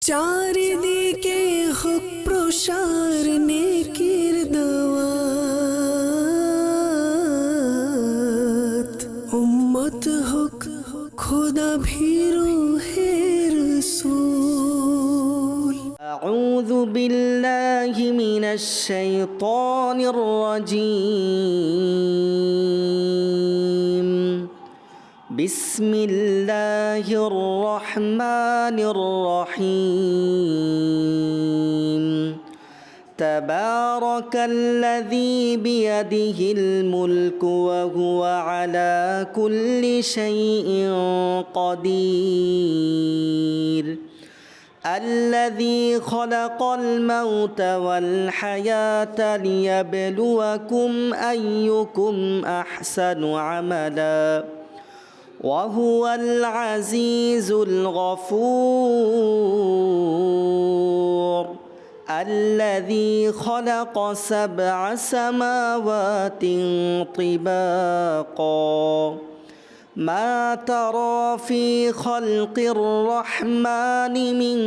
চারিদিকে হোক প্রসার নেকির দাওয়াত, উম্মত হোক খোদা ভীরু হে রাসূল। আউযু বিল্লাহি মিনাশ শাইতানির রাজীম। বিসমিল্লাহির রহমানির রহিম। তাবারাকাল্লাযী বিয়াদিহিল মুলকু ওয়া হুয়া আলা কুল্লি শাইইন কাদির। الذي خلق الموت والحياة ليبلوكم أيكم أحسن عملا وهو العزيز الغفور. الذي خلق 7 سماوات طباقا ما ترى في خلق الرحمن من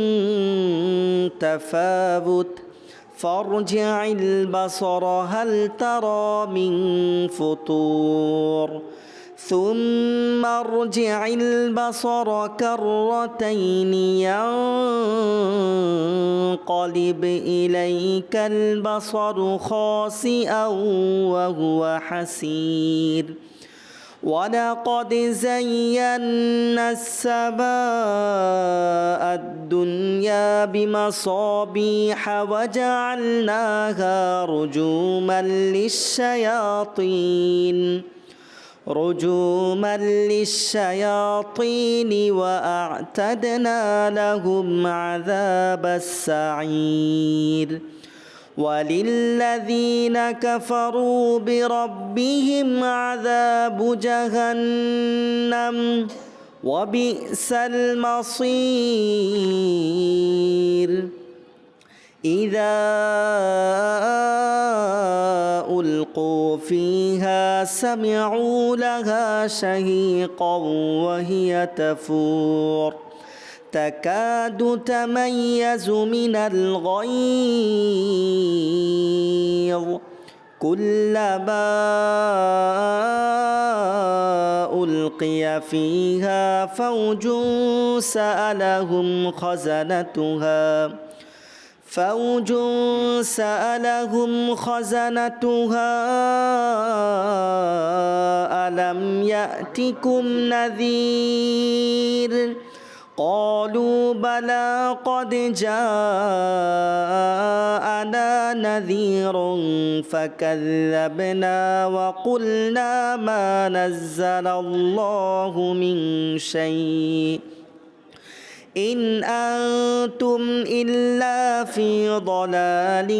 تفاوت فارجع البصر هل ترى من فطور ثم ارجع البصر كرتين ينقلب إليك البصر خاسئا وهو حسير. ولقد زينا السماء الدنيا بمصابيح وجعلناها رجوما للشياطين وأعتدنا لهم عذاب السعير. وللذين كفروا بربهم عذاب جهنم وبئس المصير. إذا ألقوا فيها سمعوا لها شهيقا وهي تفور تكاد تميز من الغيظ كلما ألقي فيها فوج سألهم خزنتها ألم يأتكم نذير قالوا بلى قد جاءنا نذير فكذبنا وقلنا ما نزل الله من شيء إن أنتم إلا في ضلال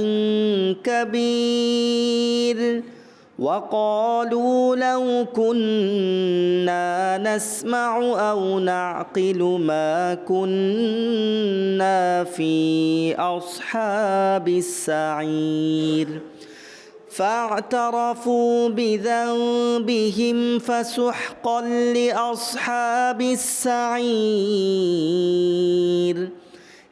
كبير. وقالوا لو كنا نسمع أو نعقل ما كنا في أصحاب السعير. فاعترفوا بذنبهم فسحقا لأصحاب السعير.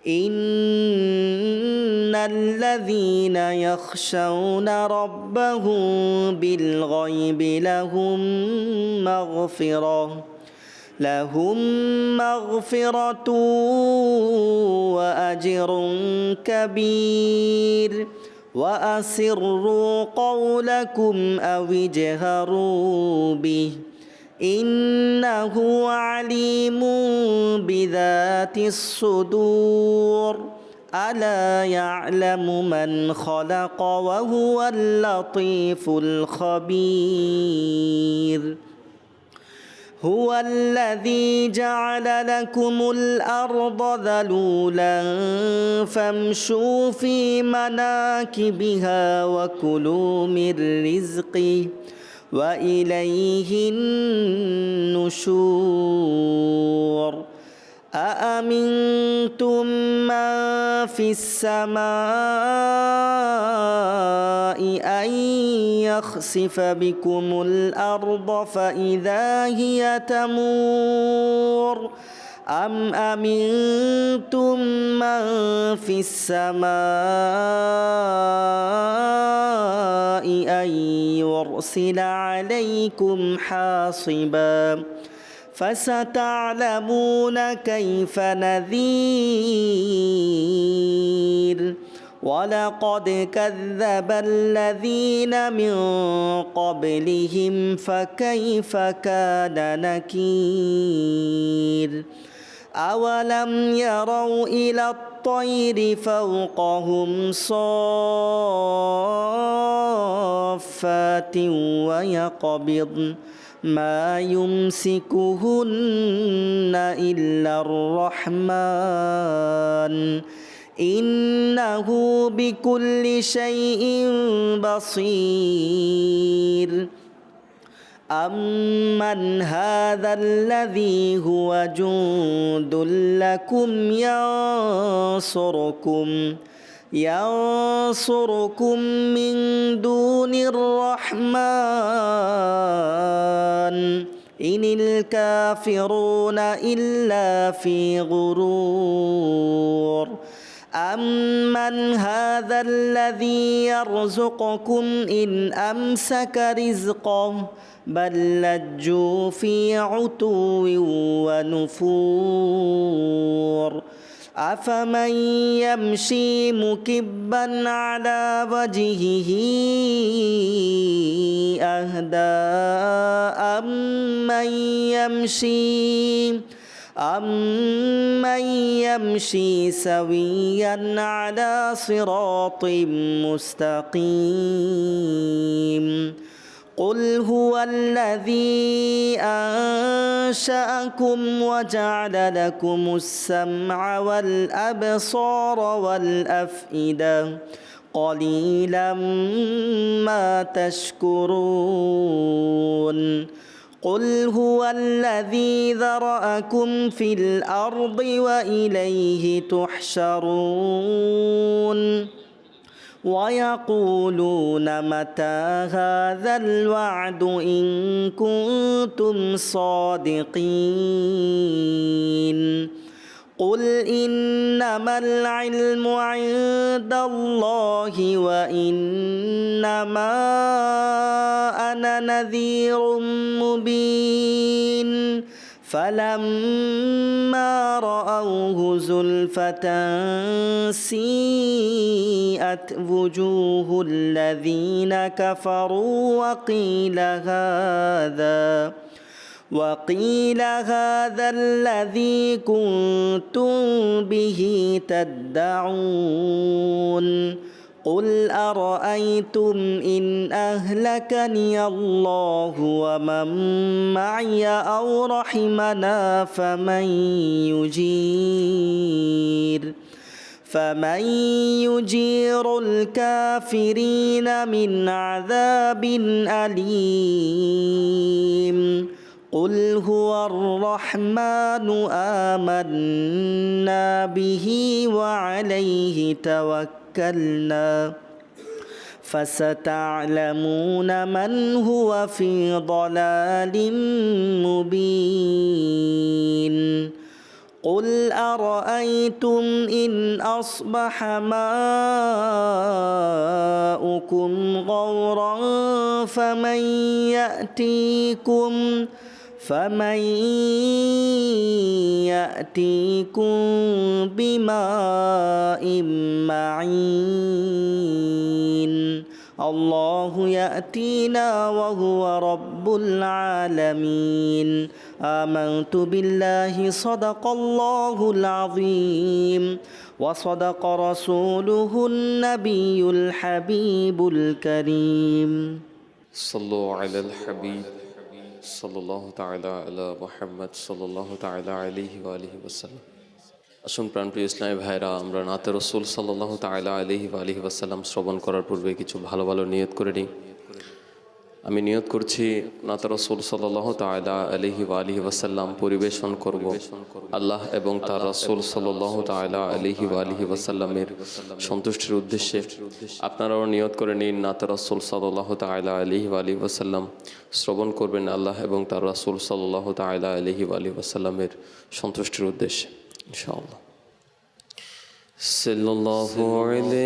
إن الذين يخشون ربهم بالغيب لهم مغفرة وأجر كبير. وأسروا قولكم أو اجهروا به إنه عليم بذات الصدور. ألا يعلم من خلق وهو اللطيف الخبير. هو الذي جعل لكم الأرض ذلولا فامشوا في مناكبها وكلوا من رزقه وإليه النشور. أأمنتم من في السماء أن يخسف بكم الأرض فإذا هي تمور أم أمنتم من في السماء أن يرسل عليكم حاصبا فستعلمون كيف نذير ولقد كذب الذين من قبلهم فكيف كان نكير أولم يروا إلى الطير فوقهم صافات ويقبضن ما يمسكهن إلا الرحمن إنه بكل شيء بصير أمن هذا الذي هو جند لكم ينصركم من دون الرحمن إن الكافرون إلا في غرور أمن هذا الذي يرزقكم إن أمسك رزقه بل لجوا في عتو ونفور أفمن يمشي مكبا على وجهه أهدى أمن يمشي سويا على صراط مستقيم قل هو الذي أنشأكم وجعل لكم السمع والأبصار والأفئدة قليلا ما تشكرون قل هو الذي ذرأكم في الأرض وإليه تحشرون ويقولون متى هذا الوعد إن كنتم صادقين قل إنما العلم عند الله وإنما أنا نذير مبين فلما رأوه زلفة سيئت وجوه الذين كفروا وقيل هذا الذي كنتم به تدعون قل أرأيتم إن أهلكني الله ومن معي أو رحمنا فمن يجير الكافرين من عذاب أليم قل هو الرحمن آمنا به وعليه توكلنا فستعلمون من هو في ضلال مبين قل أرأيتم إن أصبح ماؤكم غورا فمن يأتيكم بماء معين الله يأتينا وهو رب العالمين آمنت بالله صدق الله العظيم وصدق رسوله النبي الحبيب الكريم صلوا على الحبيب صلى الله تعالى على محمد صلى الله تعالى عليه وآله وسلم আসুন প্রাণপ্রিয় ইসলামী ভাইরা আমরা নাতে রসুল সাল্লাল্লাহু তাআলা আলাইহি ওয়া আলিহি ওয়াসাল্লাম শ্রবণ করার পূর্বে কিছু ভালো ভালো নিয়ত করে নিই আমি নিয়ত করছি নাত রাসূল সাল্লাল্লাহু তাআলা আলাইহি ওয়া আলিহি ওয়াসাল্লাম পরিবেশন করব আল্লাহ এবং তার রাসূল সাল্লাল্লাহু তাআলা আলাইহি ওয়া আলিহি ওয়াসাল্লামের সন্তুষ্টির উদ্দেশ্যে। আপনারাও নিয়ত করে নিন নাত রাসূল সাল্লাল্লাহু তাআলা আলাইহি ওয়া আলিহি ওয়াসাল্লাম শ্রবণ করবেন আল্লাহ এবং তার রাসূল সাল্লাল্লাহু তাআলা আলাইহি ওয়া আলিহি ওয়াসাল্লামের সন্তুষ্টির উদ্দেশ্যে ইনশাআল্লাহ। সাল্লাল্লাহু আলাইকা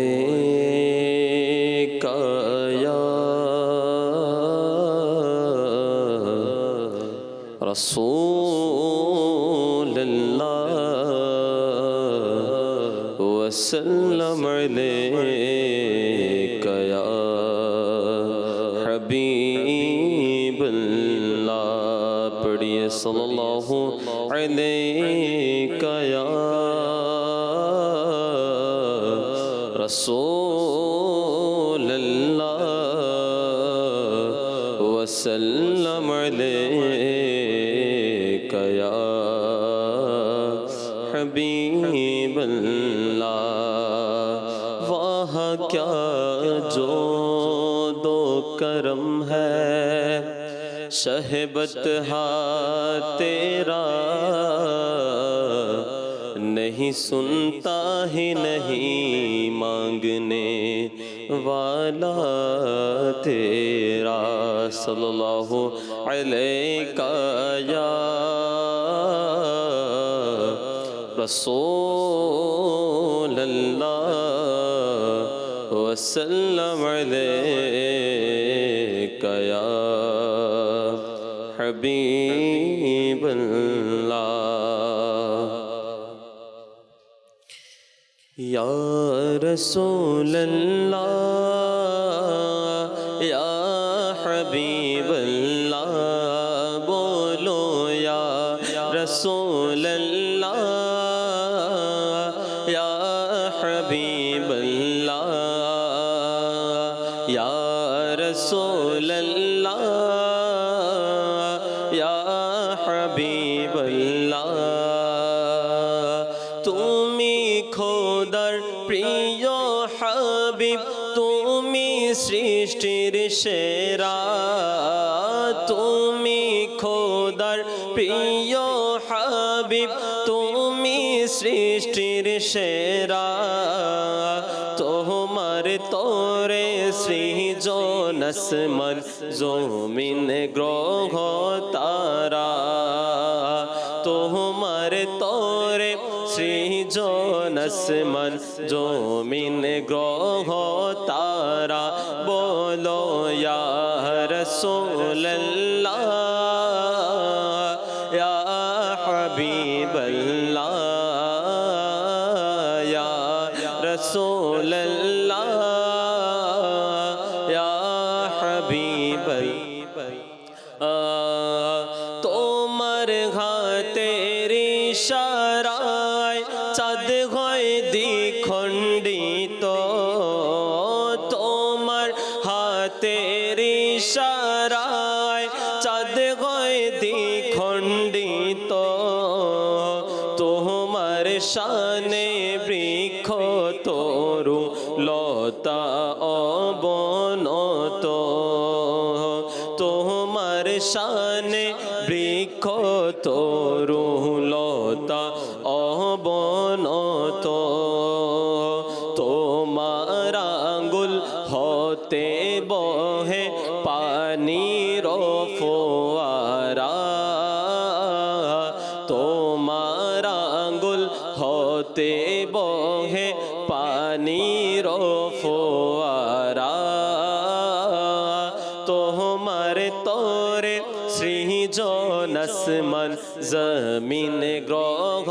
ইয়া রাসূলুল্লাহ ওয়া সাল্লাম আলাইকা ইয়া হাবিবাল্লাহ। পড়িয়ে সাল্লাল্লাহু আলাইকা ইয়া রাসূলুল্লাহ ওয়া সাল্লাম আলাইকা ইয়া হাবিবাল্লাহ। वाह क्या जो दो करम है शहबत हा तेरा, नहीं सुनता ही नहीं मांगने वाला तेरा। सल्लल्लाहु अलैका या रसूलल्लाह वसल्लम अलैका या हबीबल्लाह। या रसूलल्लाह या हबीबल्लाह, बोलो या रसूलल्लाह या हबीबल्लाह, या रसूलल्लाह या हबीबल्लाह। তুমি খোদার প্রিয় হাবিব, তুমি সৃষ্টির সেরা, তুমি খোদার প্রিয় হাবিব, তুমি সৃষ্টির সেরা। তোমার তোরে সৃজন আসমান জমিন গ্রহ তারা, তোমার তোরে সৃজন আসমান জমিন গ্রহ তারা। বলো ইয়া রাসূলুল্লাহ ইয়া হাবিবাল্লাহ, ইয়া রাসূলুল্লাহ ইয়া হাবিবাল্লাহ। তোমার হাতের ইশারায় চাঁদ হয় দ্বিখণ্ডিত, তোমার হাতের ইশারায় চাঁদ হয় দ্বিখণ্ডিত। তোমার শানে বৃক্ষ তরু লতা অবনত, তোমার শানে বৃক্ষ তরু লতা অবনত। তোমার আঙ্গুল হতে বহে পানির ফোয়ারা, তোমার আঙ্গুল হতে বহে পানির ফোয়ারা। তোমার তোরে সৃজন আসমান জমিন গ্রহ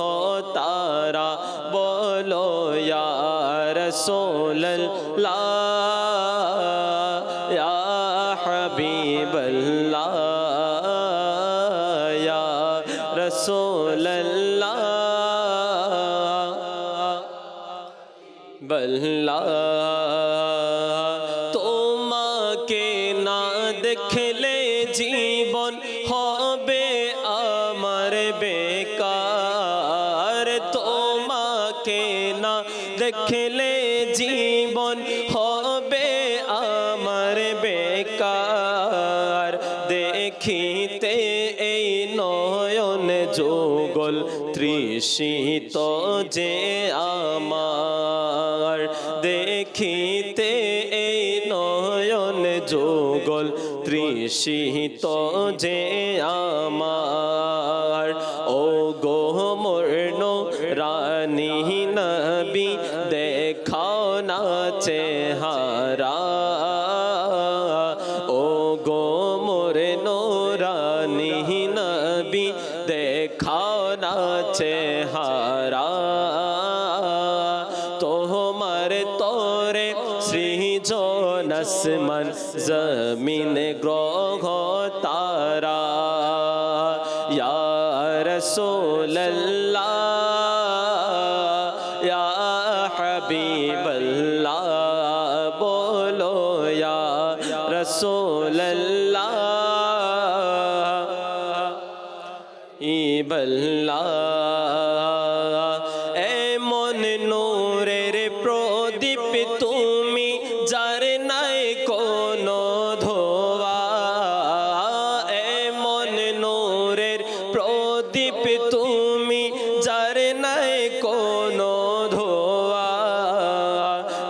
তারা। বলো ইয়া রাসূলুল্লাহ ইয়া হাবিবাল্লাহ, ইয়া রাসূলুল্লাহ বল্লাহ। তোমাকে না দেখলে জীবন হবে আমার বেকার, তোমাকে না দেখলে জীবন হবে আমার বেকার। তৃষিত যে আমার দেখিতে এই নয়ন যুগল তৃষিত যে আমার ও গো মোর নূরানী নবী দেখাও না চেহারা ও গো মোর নূরানী নবী দেখাও না চেহারা তোমার তোরে সৃজন আসমান জমিন গ্রহ তারা ইয়া রাসূলুল্লাহ ইয়া হাবিবাল্লাহ বলো ইয়া রাসূলুল্লাহ ইবাল্লাহ এমন নূরের প্রদীপ তুমি যার নাই কোনো ধোয়া এমন নূরের প্রদীপ তুমি যার নাই কোনো ধোয়া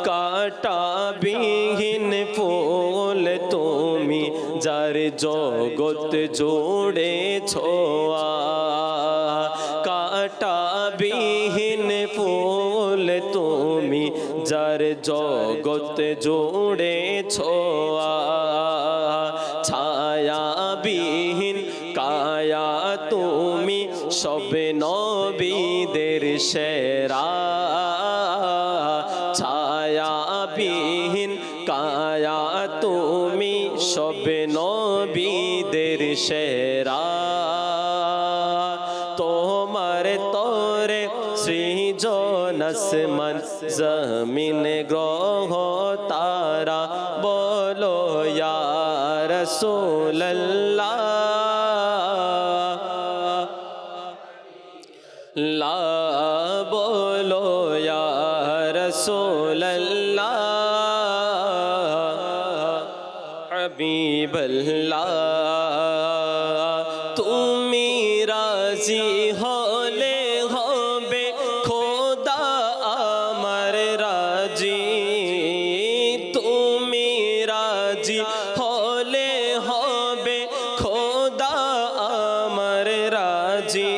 কাটা বিহীন ফুল তুমি যার জগৎ জুড়ে ছোয়া কাটা বিহীন ফুল তুমি যার জগৎ জুড়ে ছোয়া ছায়া বিহীন কায়া তুমি সব নবীদের সেরা ছায়া বিহীন কায়া তুমি সব নবীদের সেরা তোমার তোরে সৃজন আসমান জমিন গ্রহ তারা বলো ইয়া রাসূলুল্লাহ লা বলো ইয়া রাসূলুল্লাহ হাবিবাল্লাহ তুমি রাজি হলে হবে খোদা আমার রাজি তুমি রাজি হলে হবে খোদা আমার রাজি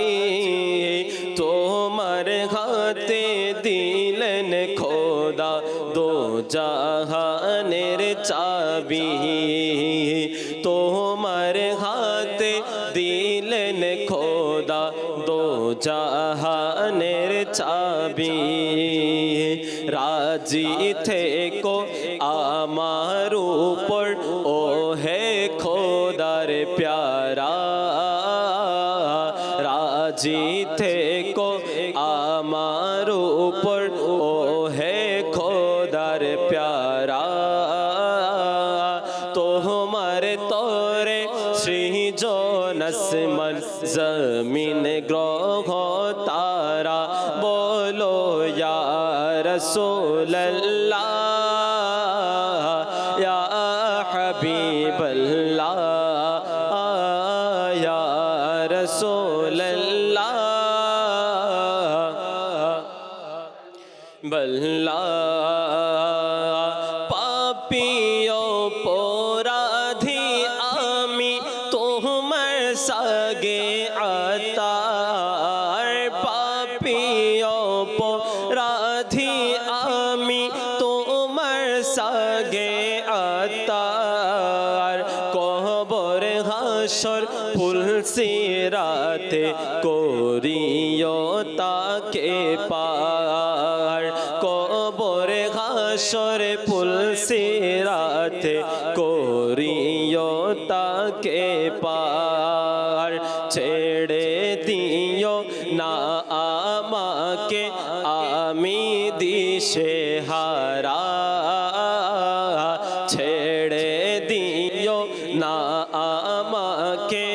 তোমার হাতে দিলেন খোদা দো জাহানের চাবি তোমার হাতে দিলেন খোদা দো জাহানের চাবি রাজি থেকো আমার উপর ও হে খোদার প্যারা রাজি থেকো আমার উপর ও হে খোদার প্যারা তোমার তোরে সৃজন আসমান জমিন গ্রহ তারা বলো ইয়া রাসূলুল্লাহ ইয়া হাবিবাল্লাহ ইয়া রাসূলুল্লাহ বল্লা পাপিও পরাধী আমি তোমার সাগে আতার পাপিও পরাধী আমি তোমার সাগে আতার কবর হাসর ফুলসিরাতে করিও তাকে পার কবর হাসর ফুলসিরাতে করিও তাকে পার ছেড়ে দিও না আমাকে আমি দিশে হারা ছেড়ে দিও না আমাকে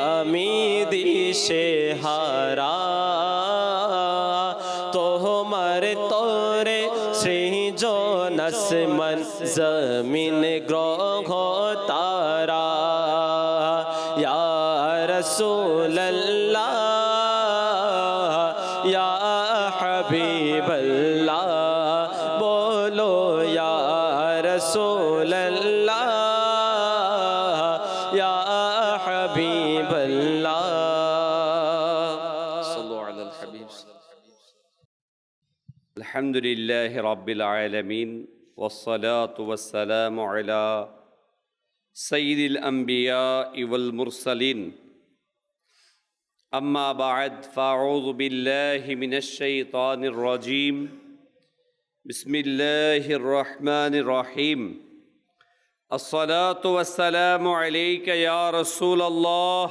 আমি দিশে হারা তোমার তোরে সৃজন আসমান জমিন গ্রহ তারা ইয়া রাসূলুল্লাহ لله رب العالمين والصلاة والسلام على سيد الأنبياء والمرسلين أما بعد فأعوذ بالله من الشيطان الرجيم بسم الله الرحمن الرحيم الصلاة والسلام عليك يا رسول الله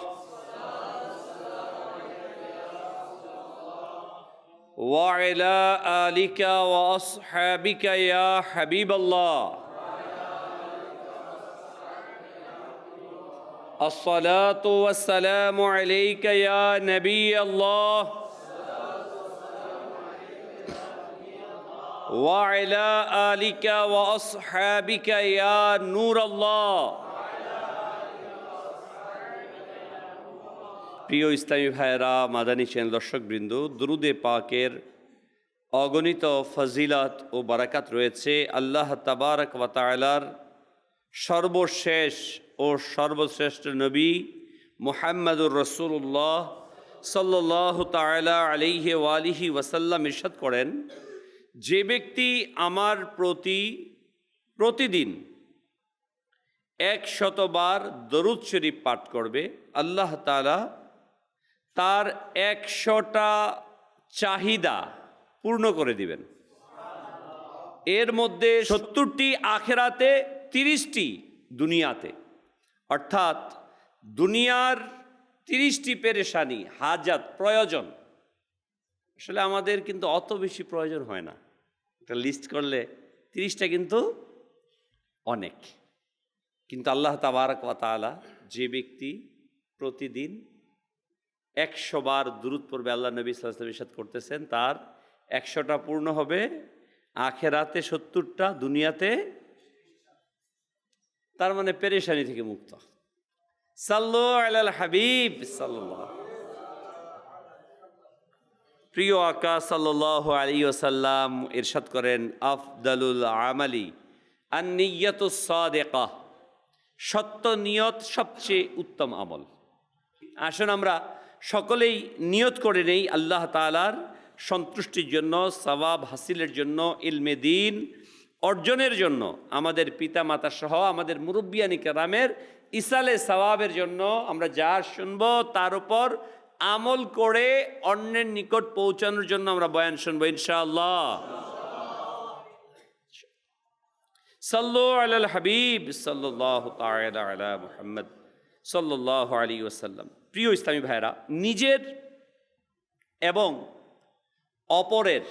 وعلى آلك وأصحابك يا حبيب الله الصلاة والسلام عليك يا نبي الله وعلى آلك وأصحابك يا نور الله প্রিয় ইসলামী ভাইয়েরা, মাদানী চ্যানেল দর্শকবৃন্দ, দুরুদে পাকের অগণিত ফজিলত ও বারাকাত রয়েছে আল্লাহ তাবারক ওয়া তাআলার সর্বশেষ ও সর্বশ্রেষ্ঠ নবী মুহাম্মদুর রাসূলুল্লাহ সাল্লাল্লাহু তাআলা আলাইহি ওয়া আলিহি ওয়াসাল্লাম ইরশাদ করেন, যে ব্যক্তি আমার প্রতি প্রতিদিন 100 বার দরুদ শরীফ পাঠ করবে, আল্লাহ তাআলা তার 100টা চাহিদা পূর্ণ করে দিবেন। এর মধ্যে 70টি আখেরাতে, 30টি দুনিয়াতে। অর্থাৎ দুনিয়ার 30টি পেরেশানি, হাজাত, প্রয়োজন, আসলে আমাদের কিন্তু অত বেশি প্রয়োজন হয় না। একটা লিস্ট করলে 30টা কিন্তু অনেক। কিন্তু আল্লাহ তাবারক ওয়া তাআলা যে ব্যক্তি প্রতিদিন 100 বার দুরূদ পড়বে, আল্লাহ নবী সাল্লাল্লাহু আলাইহি ওয়াসাল্লাম ইরশাদ করতেছেন তার 100টা পূর্ণ হবে, আখেরাতে 70টা, দুনিয়াতে, তার মানে পেরেশানি থেকে মুক্ত। সাল্লু আলাল হাবিব সাল্লাল্লাহু। প্রিয় আকা সাল্লাল্লাহু আলাইহি ওয়াসাল্লাম ইরশাদ করেন, আফদালুল আমালি আন-নিয়্যাতুস সাদিকাহ, সত্য নিয়ত সবচেয়ে উত্তম আমল। আসুন আমরা সকলেই নিয়ত করে নেই আল্লাহ তাআলার সন্তুষ্টির জন্য, সওয়াব হাসিলের জন্য, ইলমে দ্বীন অর্জনের জন্য, আমাদের পিতা মাতা সহ আমাদের মুরব্বিয়ানি কেরামের ইসালে সওয়াবের জন্য। আমরা যা শুনব তার উপর আমল করে অন্যের নিকট পৌঁছানোর জন্য আমরা বয়ান শুনবো ইনশাআল্লাহ। সাল্লু আলাল হাবিব সাল্লাল্লাহু তাআলা আলা মুহাম্মদ সাল্লাল্লাহু আলাইহি ওয়াসাল্লাম। প্রিয় ইসলামী ভাইরা, নিজের এবং অপরের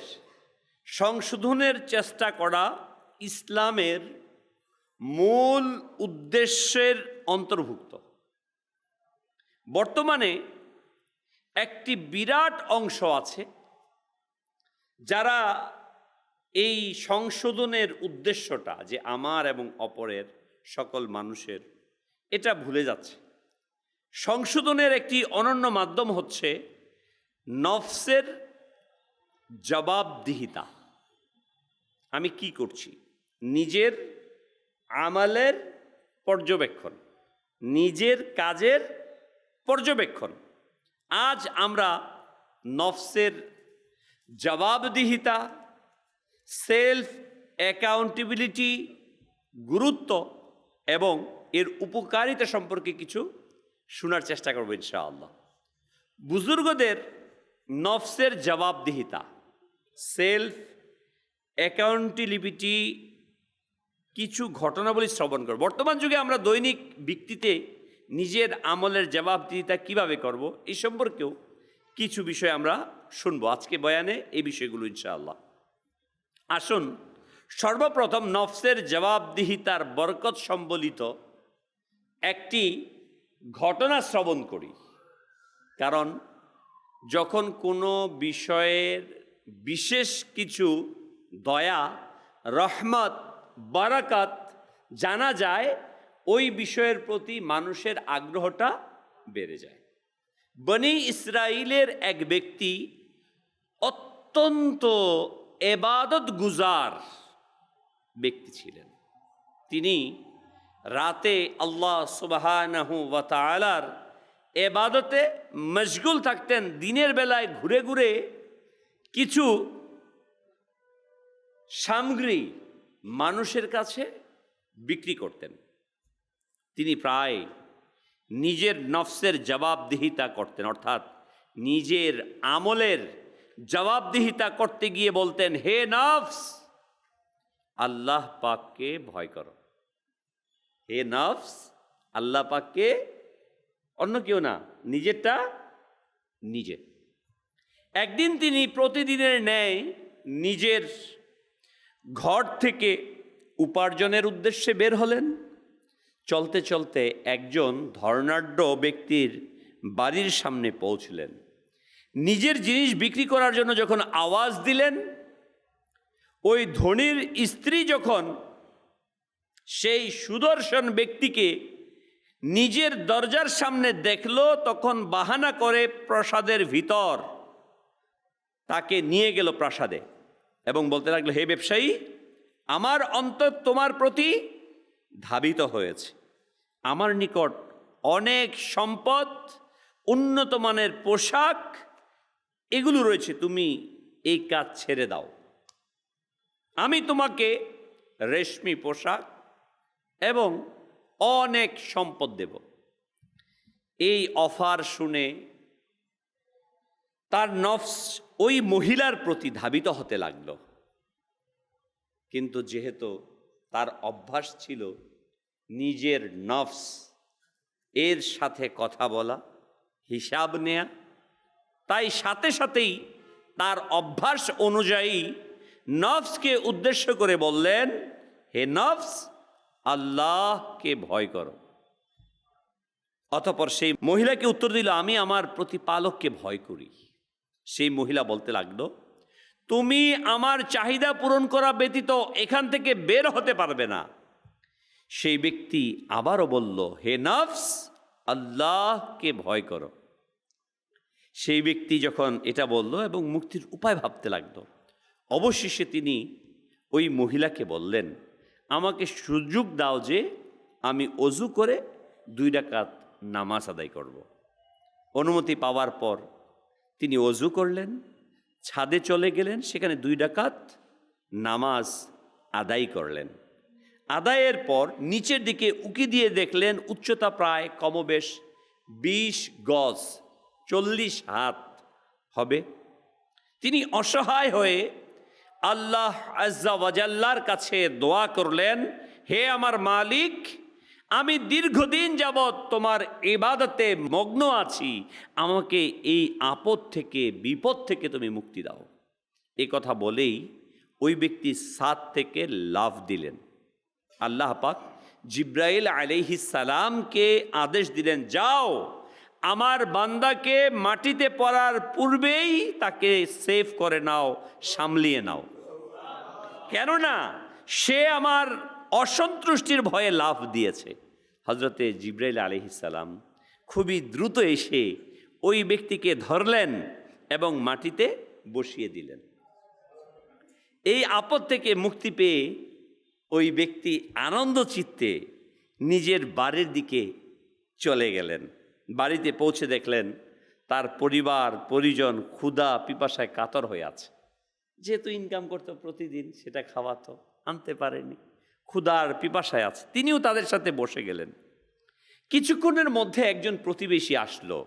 সংশোধনের চেষ্টা করা ইসলামের মূল উদ্দেশ্যের অন্তর্ভুক্ত। বর্তমানে একটি বিরাট অংশ আছে যারা এই সংশোধনের উদ্দেশ্যটা যে আমার এবং অপরের সকল মানুষের, এটা ভুলে যাচ্ছে। সংশোধনের একটি অনন্য মাধ্যম হচ্ছে নফসের জবাবদিহিতা। আমি কি করছি, নিজের আমলের পর্যবেক্ষণ, নিজের কাজের পর্যবেক্ষণ। আজ আমরা নফসের জবাবদিহিতা, সেলফ অ্যাকাউন্টেবিলিটি, গুরুত্ব এবং এর উপকারিতা সম্পর্কে কিছু শোনার চেষ্টা করব ইনশাআল্লাহ। বুজুর্গদের নফসের জবাবদিহিতা, সেলফ অ্যাকাউন্টেবিলিটি, কিছু ঘটনাবলী শ্রবণ করব। বর্তমান যুগে আমরা দৈনিক ভিত্তিতে নিজের আমলের জবাবদিহিতা কিভাবে করব, এই সম্পর্কেও কিছু বিষয় আমরা শুনবো আজকে বয়ানে, এই বিষয়গুলো ইনশাআল্লাহ। আসুন সর্বপ্রথম নফসের জবাবদিহিতার বরকত সম্বলিত একটি ঘটনা শ্রবণ করি। কারণ যখন কোনো বিষয়ের বিশেষ কিছু দয়া, রহমত, বারাকাত জানা যায়, ওই বিষয়ের প্রতি মানুষের আগ্রহটা বেড়ে যায়। বনি ইসরাইলের এক ব্যক্তি অত্যন্ত এবাদত গুজার ব্যক্তি ছিলেন। তিনি রাতে আল্লাহ সুবহানাহু ওয়া তাআলার এবাদতে মশগুল থাকতেন। দিনের বেলায় ঘুরে ঘুরে কিছু সামগ্রী মানুষের কাছে বিক্রি করতেন। তিনি প্রায় নিজের নফসের জবাবদিহিতা করতেন, অর্থাৎ নিজের আমলের জবাবদিহিতা করতে গিয়ে বলতেন, হে নফস, আল্লাহ পাককে ভয় করো। হে নফস, আল্লাহ পাককে, অন্য কেউ না, নিজেরটা নিজে। একদিন তিনি প্রতিদিনের ন্যায় নিজের ঘর থেকে উপার্জনের উদ্দেশ্যে বের হলেন। চলতে চলতে একজন ধর্নাঢ্য ব্যক্তির বাড়ির সামনে পৌঁছলেন। নিজের জিনিস বিক্রি করার জন্য যখন আওয়াজ দিলেন, ওই ধনীর স্ত্রী যখন সেই সুদর্শন ব্যক্তিকে নিজের দরজার সামনে দেখল, তখন বাহানা করে প্রাসাদের ভিতর তাকে নিয়ে গেল প্রাসাদে এবং বলতে লাগলো, হে ব্যবসায়ী, আমার অন্তর তোমার প্রতি ধাবিত হয়েছে। আমার নিকট অনেক সম্পদ, উন্নত মানের পোশাক এগুলো রয়েছে, তুমি এই কাজ ছেড়ে দাও। আমি তোমাকে রেশমি পোশাক এবং অনেক সম্পদ দেব। এই অফার শুনে তার নফস ওই মহিলার প্রতি ধাবিত হতে লাগল। কিন্তু যেহেতু তার অভ্যাস ছিল নিজের নফস এর সাথে কথা বলা, হিসাব নেয়া, তাই সাথে সাথেই তার অভ্যাস অনুযায়ী নফসকে উদ্দেশ্য করে বললেন, হে নফস, আল্লাহকে ভয় করো। অতঃপর সেই মহিলাকে উত্তর দিল, আমি আমার প্রতিপালককে ভয় করি। সেই মহিলা বলতে লাগলো, তুমি আমার চাহিদা পূরণ করা ব্যতীত এখান থেকে বের হতে পারবে না। সেই ব্যক্তি আবারও বলল, হে নফস, আল্লাহকে ভয় করো। সেই ব্যক্তি যখন এটা বলল এবং মুক্তির উপায় ভাবতে লাগলো, অবশেষে তিনি ওই মহিলাকে বললেন, আমাকে সুযোগ দাও যে আমি অজু করে 2 রাকাত নামাজ আদায় করব। অনুমতি পাওয়ার পর তিনি অজু করলেন, ছাদে চলে গেলেন, সেখানে 2 রাকাত নামাজ আদায় করলেন। আদায়ের পর নিচের দিকে উকি দিয়ে দেখলেন উচ্চতা প্রায় কমবেশ 20 গজ, 40 হাত হবে। তিনি অসহায় হয়ে আল্লাহ আজ্জা ওয়াজাল্লার কাছে দোয়া করলেন, হে আমার মালিক, আমি দীর্ঘদিন যাবৎ তোমার ইবাদতে মগ্ন আছি, আমাকে এই আপদ থেকে, বিপদ থেকে তুমি মুক্তি দাও। এই কথা বলেই ওই ব্যক্তি ছাদ থেকে লাফ দিলেন। আল্লাহ পাক জিব্রাইল আলাইহিস সালামকে আদেশ দিলেন, যাও আমার বান্দাকে মাটিতে পড়ার পূর্বেই তাকে সেভ করে নাও, সামলিয়ে নাও, কেননা সে আমার অসন্তুষ্টির ভয়ে লাফ দিয়েছে। হজরতে জিব্রাইল আলাইহিস সালাম খুবই দ্রুত এসে ওই ব্যক্তিকে ধরলেন এবং মাটিতে বসিয়ে দিলেন। এই আপদ থেকে মুক্তি পেয়ে ওই ব্যক্তি আনন্দ চিত্তে নিজের বাড়ির দিকে চলে গেলেন। বাড়িতে পৌঁছে দেখলেন তার পরিবার পরিজন ক্ষুধা পিপাসায় কাতর হয়ে আছে। যেহেতু ইনকাম করতো প্রতিদিন, সেটা খাওয়াতো, আনতে পারেনি, ক্ষুধার পিপাসায় আছে। তিনিও তাদের সাথে বসে গেলেন। কিছুক্ষণের মধ্যে একজন প্রতিবেশী আসলো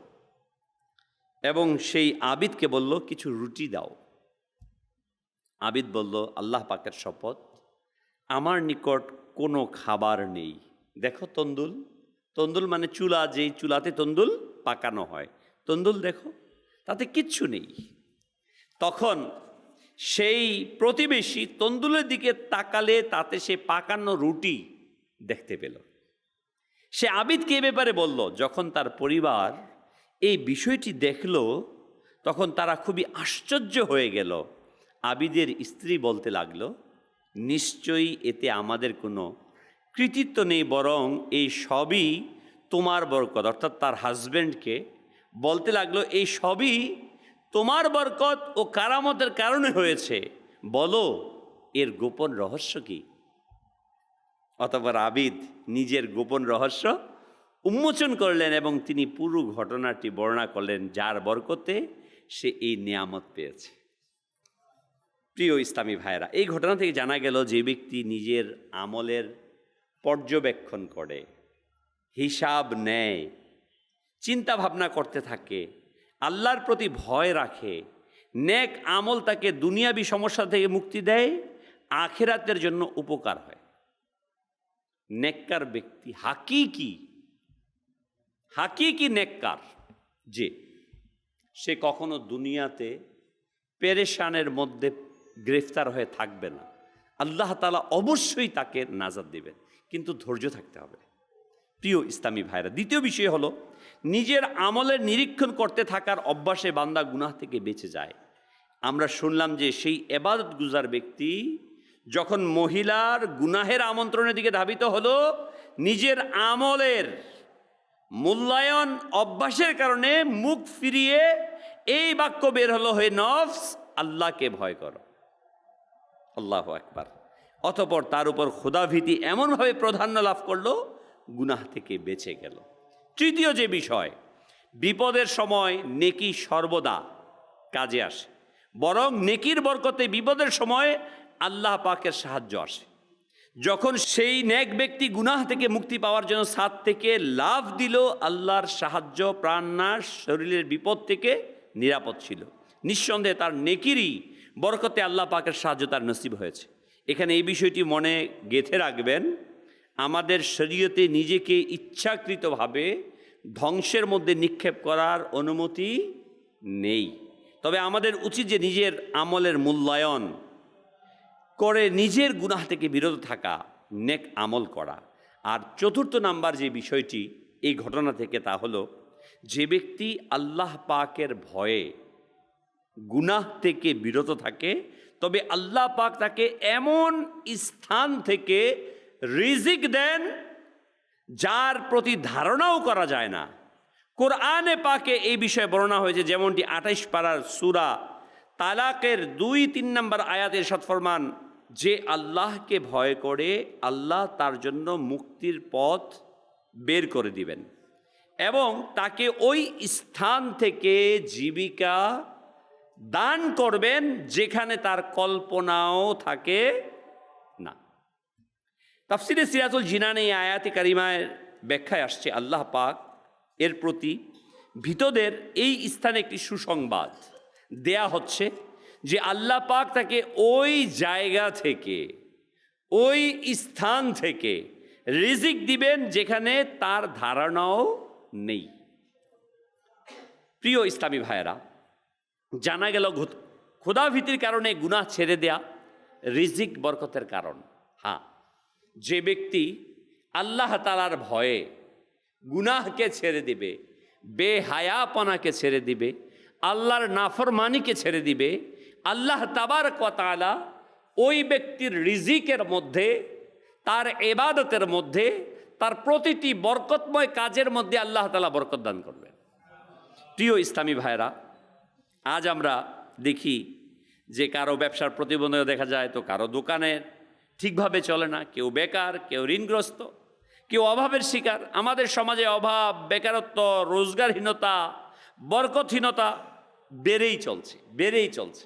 এবং সেই আবিদকে বলল, কিছু রুটি দাও। আবিদ বলল, আল্লাহ পাকের শপথ, আমার নিকট কোনো খাবার নেই। দেখো তন্দুল, তন্দুল মানে চুলা, যেই চুলাতে তন্দুল পাকানো হয়, তন্দুল দেখো, তাতে কিচ্ছু নেই। তখন সেই প্রতিবেশী তন্দুলের দিকে তাকালে তাতে সে পাকানো রুটি দেখতে পেল। সে আবিদকে এ ব্যাপারে বলল। যখন তার পরিবার এই বিষয়টি দেখল, তখন তারা খুবই আশ্চর্য হয়ে গেল। আবিদের স্ত্রী বলতে লাগলো, নিশ্চয়ই এতে আমাদের কোনো কৃতিত্ব নেই, বরং এই সবই তোমার বরকত। অর্থাৎ তার হাজব্যান্ডকে বলতে লাগলো, এই সবই তোমার বরকত ও কারামতের কারণে হয়েছে, বলো এর গোপন রহস্য কি? অতঃপর আবিদ নিজের গোপন রহস্য উন্মোচন করলেন এবং তিনি পুরো ঘটনাটি বর্ণনা করলেন, যার বরকতে সে এই নিয়ামত পেয়েছে। প্রিয় ইসলামী ভাইয়েরা, এই ঘটনা থেকে জানা গেল যে ব্যক্তি নিজের আমলের পর্যবেক্ষণ করে, হিসাব নেয়, চিন্তা ভাবনা করতে থাকে, আল্লাহর প্রতি ভয় রাখে, নেক আমল তাকে দুনিয়াবী সমস্যা থেকে মুক্তি দেয়, আখিরাতের জন্য উপকার হয়। নেককার ব্যক্তি হাকিকি নেককার, যে সে কখনো দুনিয়াতে পেরেশানের মধ্যে গ্রেফতার হয়ে থাকবে না। আল্লাহ তাআলা অবশ্যই তাকে নাজাত দিবেন, কিন্তু ধৈর্য থাকতে হবে। প্রিয় ইসলামী ভাইরা, দ্বিতীয় বিষয় হলো নিজের আমলের নিরীক্ষণ করতে থাকার অভ্যাসে বান্দা গুনাহ থেকে বেঁচে যায়। আমরা শুনলাম যে সেই ইবাদত গুজার ব্যক্তি যখন মহিলার গুনাহের আমন্ত্রণের দিকে ধাবিত হলো, নিজের আমলের মূল্যায়ন অভ্যাসের কারণে মুখ ফিরিয়ে এই বাক্য বের হলো, হে নফস, আল্লাহকে ভয় করো। আল্লাহু আকবার। অতঃপর তার উপর খোদাভীতি এমনভাবে প্রাধান্য লাভ করলো, গুনাহ থেকে বেঁচে গেল। তৃতীয় যে বিষয়, বিপদের সময় নেকি সর্বদা কাজে আসে, বরং নেকির বরকতে বিপদের সময় আল্লাহ পাকের সাহায্য আসে। যখন সেই নেক ব্যক্তি গুনাহ থেকে মুক্তি পাওয়ার জন্য ছাদ থেকে লাফ দিল, আল্লাহর সাহায্য প্রাণনাশ, শরীরের বিপদ থেকে নিরাপদ ছিল। নিঃসন্দেহে তার নেকিরই বরকতে আল্লাহ পাকের সাহায্য তার নসিব হয়েছে। এখানে এই বিষয়টি মনে গেঁথে রাখবেন, আমাদের শরীয়তে নিজেকে ইচ্ছাকৃতভাবে ধ্বংসের মধ্যে নিক্ষেপ করার অনুমতি নেই। তবে আমাদের উচিত যে নিজের আমলের মূল্যায়ন করে নিজের গুনাহ থেকে বিরত থাকা, নেক আমল করা। আর চতুর্থ নাম্বার যে বিষয়টি এই ঘটনা থেকে, তা হলো যে ব্যক্তি আল্লাহ পাকের ভয়ে গুনাহ থেকে বিরত থাকে, তবে আল্লাহ পাক তাকে এমন স্থান থেকে রিজিক দেন যার প্রতি ধারণাও করা যায় না। কোরআনে পাকে এই বিষয়ে বর্ণনা হয়েছে, যেমনটি 28 পারার সূরা তালাকের 2-3 নম্বর আয়াতের ইরশাদ ফরমান, যে আল্লাহকে ভয় করে আল্লাহ তার জন্য মুক্তির পথ বের করে দিবেন এবং তাকে ওই স্থান থেকে জীবিকা দান করবেন যেখানে তার কল্পনাও থাকে না। তাফসিরে সিরাতুল জিনানে এই আয়াতে কারিমায় ব্যাখ্যায় আসছে, আল্লাহ পাক এর প্রতি ভীতদের এই স্থানে একটি সুসংবাদ দেয়া হচ্ছে যে আল্লাহ পাক তাকে ওই জায়গা থেকে, ওই স্থান থেকে রিজিক দিবেন যেখানে তার ধারণাও নেই। প্রিয় ইসলামী ভাইয়েরা, জানা গেল খোদাভীতির কারণে গুনাহ ছেড়ে দেয়া রিজিক বরকতের কারণ। হ্যাঁ, যে ব্যক্তি আল্লাহ তাআলার ভয়ে গুনাহকে ছেড়ে দিবে, বেহায়াপনাকে ছেড়ে দিবে, আল্লাহর নাফরমানিকে ছেড়ে দিবে, আল্লাহ তাবারক ওয়া তাআলা ওই ব্যক্তির রিজিকের মধ্যে, তার ইবাদতের মধ্যে, তার প্রতিটি বরকতময় কাজের মধ্যে আল্লাহ তাআলা বরকত দান করবেন। প্রিয় ইসলামী ভাইরা, আজ আমরা দেখি যে কারো ব্যবসার প্রতিবন্ধকতা দেখা যায়, তো কারো দোকানে ঠিকভাবে চলে না, কেউ বেকার, কেউ ঋণগ্রস্ত, কেউ অভাবের শিকার। আমাদের সমাজে অভাব, বেকারত্ব, রোজগারহীনতা, বরকতহীনতা বেড়েই চলছে।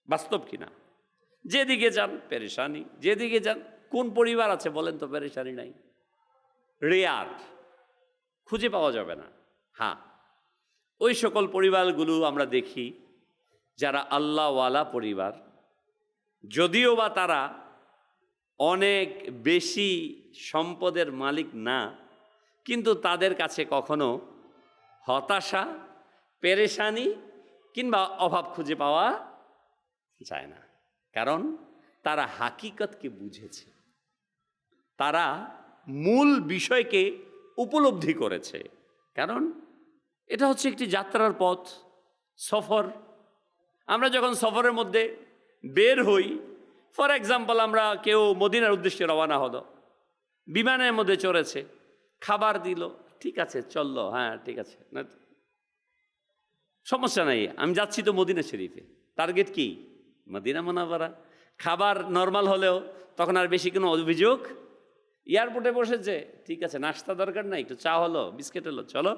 বাস্তব কিনা? যেদিকে যান পেরেশানি, যেদিকে যান। কোন পরিবার আছে বলেন তো পেরেশানি নাই? রেয়ার, খুঁজে পাওয়া যাবে না। হ্যাঁ, ওই সকল পরিবারগুলো আমরা দেখি যারা আল্লাহওয়ালা পরিবার, যদিও বা তারা অনেক বেশি সম্পদের মালিক না, কিন্তু তাদের কাছে কখনো হতাশা, পেরেশানি কিংবা অভাব খুঁজে পাওয়া যায় না। কারণ তারা হাকিকতকে বুঝেছে, তারা মূল বিষয়কে উপলব্ধি করেছে। কারণ এটা হচ্ছে একটি যাত্রার পথ, সফর। আমরা যখন সফরের মধ্যে বের হই, ফর এক্সাম্পল আমরা কেউ মদিনার উদ্দেশ্যে রওনা হলো, বিমানের মধ্যে চড়েছে, খাবার দিল, ঠিক আছে চললো, হ্যাঁ ঠিক আছে, না সমস্যা নাই, আমি যাচ্ছি তো মদিনা শরীফে, টার্গেট কি মদিনা মুনাওয়ারা। খাবার নর্মাল হলেও তখন আর বেশি কোনো অভিযোগ। এয়ারপোর্টে বসেছে, ঠিক আছে নাস্তা দরকার নাই, একটু চা হলো, বিস্কিট হলো, চলো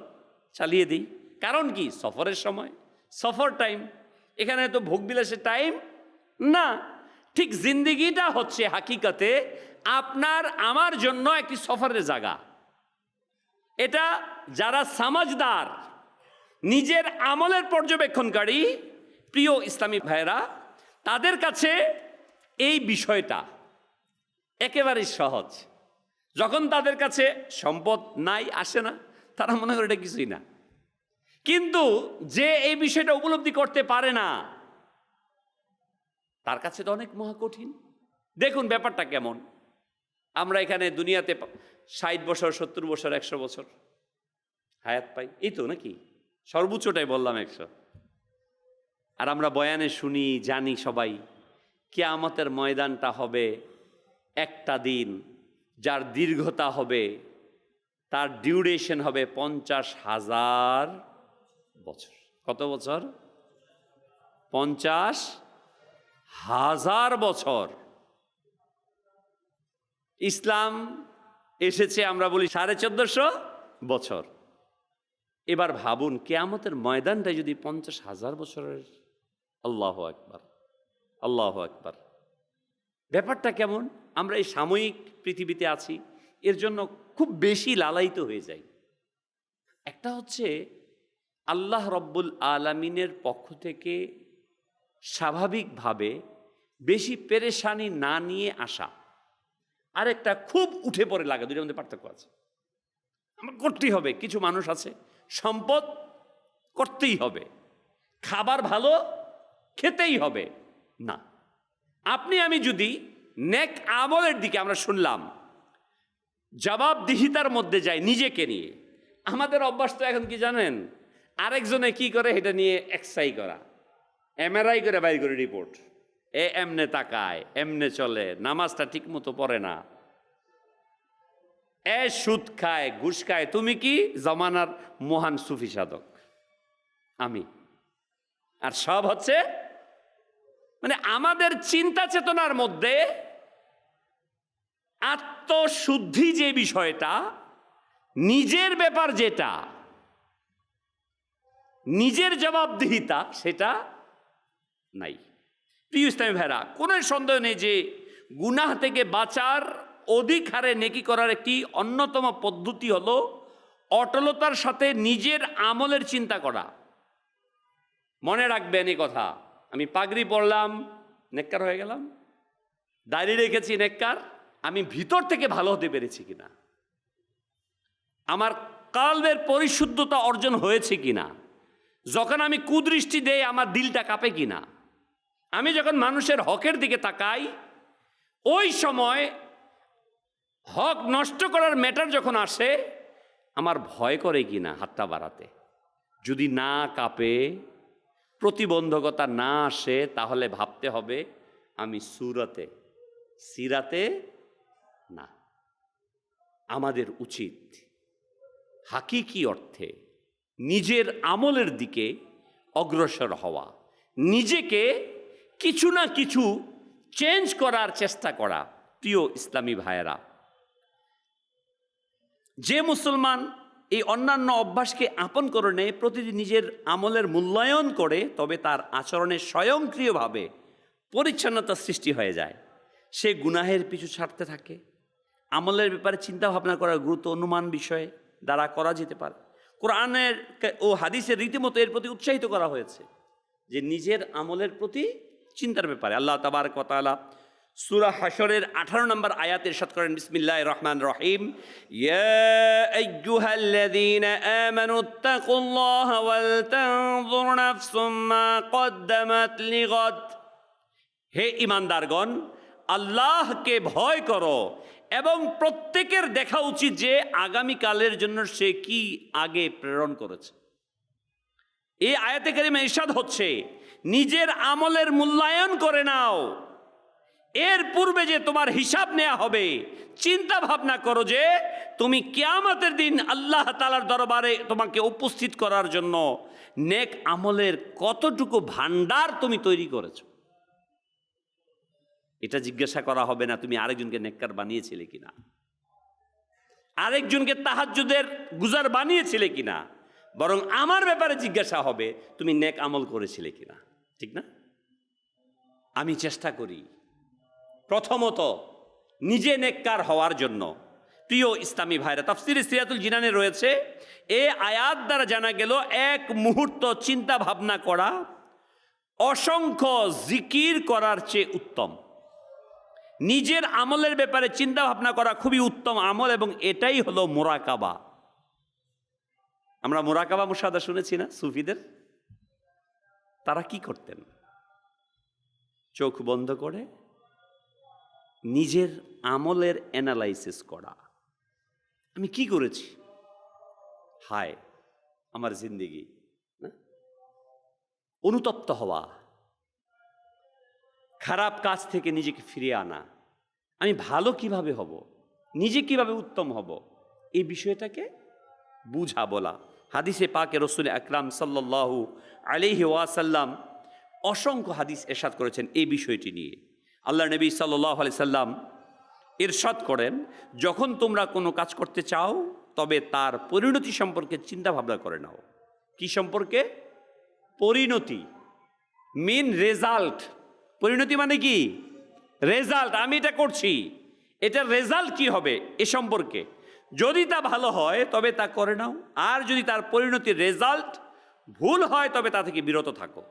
চালিয়ে দিই। কারণ কি? সফরের সময়, সফর টাইম, এখানে তো ভোগবিলাসের টাইম না, ঠিক জিন্দিগিটা হচ্ছে হাকিকতে আপনার আমার জন্য একটি সফরের জায়গা। এটা যারা সমাজদার, নিজের আমলের পর্যবেক্ষণকারী প্রিয় ইসলামী ভাইরা, তাদের কাছে এই বিষয়টা একেবারেই সহজ। যখন তাদের কাছে সম্পদ নাই, আসে না, তারা মনে করে এটা কিছুই না। কিন্তু যে এই বিষয়টা উপলব্ধি করতে পারে না, তার কাছে তো অনেক মহা কঠিন। দেখুন ব্যাপারটা কেমন। আমরা এখানে দুনিয়াতে 60 বছর, 70 বছর, 100 বছর হায়াত পাই, এই তো নাকি, সর্বোচ্চটাই বললাম 100। আর আমরা বয়ানে শুনি, জানি সবাই কিয়ামতের ময়দানটা হবে একটা দিন, যার দীর্ঘতা হবে, তার ডিউরেশন হবে 50,000 বছর। কত বছর? 50,000 বছর। ইসলাম এসেছে আমরা বলি 1450 বছর। এবার ভাবুন কিয়ামতের ময়দানটা যদি 50,000 বছরের। আল্লাহু আকবার, আল্লাহু আকবার। ব্যাপারটা কেমন? আমরা এই সাময়িক পৃথিবীতে আছি, এর জন্য খুব বেশি লালায়িত হয়ে যাই। একটা হচ্ছে আল্লাহ রব্বুল আলামিনের পক্ষ থেকে স্বাভাবিকভাবে বেশি পেরেশানি না নিয়ে আসা, আরেকটা খুব উঠে পড়ে লাগা। দুটোর মধ্যে পার্থক্য আছে। আমার করতেই হবে। কিছু মানুষ আছে সম্পদ করতেই হবে, খাবার ভালো খেতেই হবে না। আপনি আমি যদি নেক আমলের দিকে, আমরা শুনলাম জবাবদিহিতার মধ্যে যাই নিজেকে নিয়ে। আমাদের অভ্যাস তো এখন কি জানেন, আরেকজনে কি করে এটা নিয়ে এক্সাই করা, এমআরআই করে বাইর করে রিপোর্ট, এমনে তাকায়, এমনে চলে, নামাজটা ঠিক মতো পড়ে না, সুদ খায়, ঘুষ খায়। তুমি কি জমানার মহান সুফি সাধক, আমি। আর সব হচ্ছে মানে আমাদের চিন্তা চেতনার মধ্যে আত্মশুদ্ধি যে বিষয়টা, নিজের ব্যাপার যেটা, নিজের জবাবদিহিতা, সেটা নাই। প্রিয় ইসলামী ভাইরা, কোনো সন্দেহ নেই যে গুনাহ থেকে বাঁচার, অধিক হারে নেকি করার একটি অন্যতম পদ্ধতি হলো অটলতার সাথে নিজের আমলের চিন্তা করা। মনে রাখবেন এই কথা, আমি পাগড়ি পরলাম, নেককার হয়ে গেলাম, দাড়ি রেখেছি, নেককার। আমি ভিতর থেকে ভালো হতে পেরেছি কিনা, আমার কালবের পরিশুদ্ধতা অর্জন হয়েছে কিনা, যখন আমি কুদৃষ্টি দেই আমার দিলটা কাঁপে কিনা, আমি যখন মানুষের হকের দিকে তাকাই, ওই সময় হক নষ্ট করার ম্যাটার যখন আসে, আমার ভয় করে কিনা হাতটা বাড়াতে। যদি না কাঁপে, প্রতিবন্ধকতা না আসে, তাহলে ভাবতে হবে আমি সুরাতে, সিরাতে না। আমাদের উচিত হাকিকি অর্থে নিজের আমলের দিকে অগ্রসর হওয়া, নিজেকে কিছু না কিছু চেঞ্জ করার চেষ্টা করা। প্রিয় ইসলামী ভাইয়েরা, যে মুসলমান এই অন্যান্য অভ্যাসকে আপন করে নেয়, প্রতিদিন নিজের আমলের মূল্যায়ন করে, তবে তার আচরণে স্বয়ংক্রিয়ভাবে পরিচ্ছন্নতা সৃষ্টি হয়ে যায়। সে গুনাহের পিছু ছাড়তে থাকে। আমলের ব্যাপারে চিন্তা ভাবনা করার গুরুত্ব অনুমান বিষয়ে দ্বারা করা যেতে পারে। কোরআনের ও হাদিসের রীতিমতো এর প্রতি উৎসাহিত করা হয়েছে যে নিজের আমলের প্রতি চিন্তার ব্যাপারে। আল্লাহ তাবারক ওয়া তাআলা সূরা হাশরের 18 নম্বর আয়াতে ইরশাদ করেন, বিসমিল্লাহির রহমানির রহিম, ইয়া আইয়ুহাল্লাযীনা আমানুত্তাকুল্লাহা ওয়াল তানজুর নাফসুম মা কদ্দামাত লিগাদ। হে ঈমানদারগণ, আল্লাহকে ভয় করো এবং প্রত্যেকের দেখা উচিত যে আগামীকালের জন্য সে কি আগে প্রেরণ করেছে। এই আয়াতে কারিমে ইরশাদ হচ্ছে নিজের আমলের মূল্যায়ন করে নাও। এর পূর্বে যে তোমার হিসাব নেওয়া হবে, চিন্তা ভাবনা করো যে তুমি কিয়ামতের দিন আল্লাহ তাআলার দরবারে তোমাকে উপস্থিত করার জন্য নেক আমলের কতটুকু ভান্ডার তুমি তৈরি করেছো। এটা জিজ্ঞাসা করা হবে না তুমি আরেকজনকে নেককার বানিয়েছিলে কিনা, আরেকজনকে তাহাজ্জুদের গুজার বানিয়েছিলে কিনা, বরং আমার ব্যাপারে জিজ্ঞাসা হবে তুমি নেক আমল করেছিলে কিনা। ঠিক না? আমি চেষ্টা করি প্রথমত নিজে নেককার হওয়ার জন্য। প্রিয় ইসলামী ভাইরা, তাফসিরে সিরাতুল জিনানে রয়েছে, এই আয়াত দ্বারা জানা গেল এক মুহূর্ত চিন্তা ভাবনা করা অসংখ্য জিকির করার চেয়ে উত্তম। নিজের আমলের ব্যাপারে চিন্তা ভাবনা করা খুবই উত্তম আমল, এবং এটাই হলো মুরাকাবা। আমরা মুরাকাবা মুশাহাদা শুনেছি না সুফিদের? তারা কি করতেন? চোখ বন্ধ করে নিজের আমলের অ্যানালাইসিস করা। আমি কি করেছি, হায় আমার জিন্দেগি, না? অনুতপ্ত হওয়া, খারাপ কাজ থেকে নিজেকে ফিরিয়ে আনা, আমি ভালো কিভাবে হব, নিজে কিভাবে উত্তম হব, এই বিষয়টাকে বুঝা বলা। হাদিসে পাকে রসুল আকরাম সাল্লাল্লাহু আলাইহি ওয়াসাল্লাম অসংখ্য হাদিস এরশাদ করেছেন এই বিষয়টি নিয়ে। আল্লাহ নবী সাল্লাল্লাহু আলাইহি সাল্লাম ইরশাদ করেন, যখন তোমরা কোনো কাজ করতে চাও তবে তার পরিণতি সম্পর্কে চিন্তা ভাবনা করে নাও। কি সম্পর্কে? পরিণতি, মিন রেজাল্ট। পরিণতি মানে কি? রেজাল্ট। আমি এটা করছি, এটার রেজাল্ট কি হবে এ সম্পর্কে। যদি তা ভালো হয় তবে তা করে নাও, আর যদি তার পরিণতির রেজাল্ট ভুল হয় তবে তা থেকে বিরত থাকো।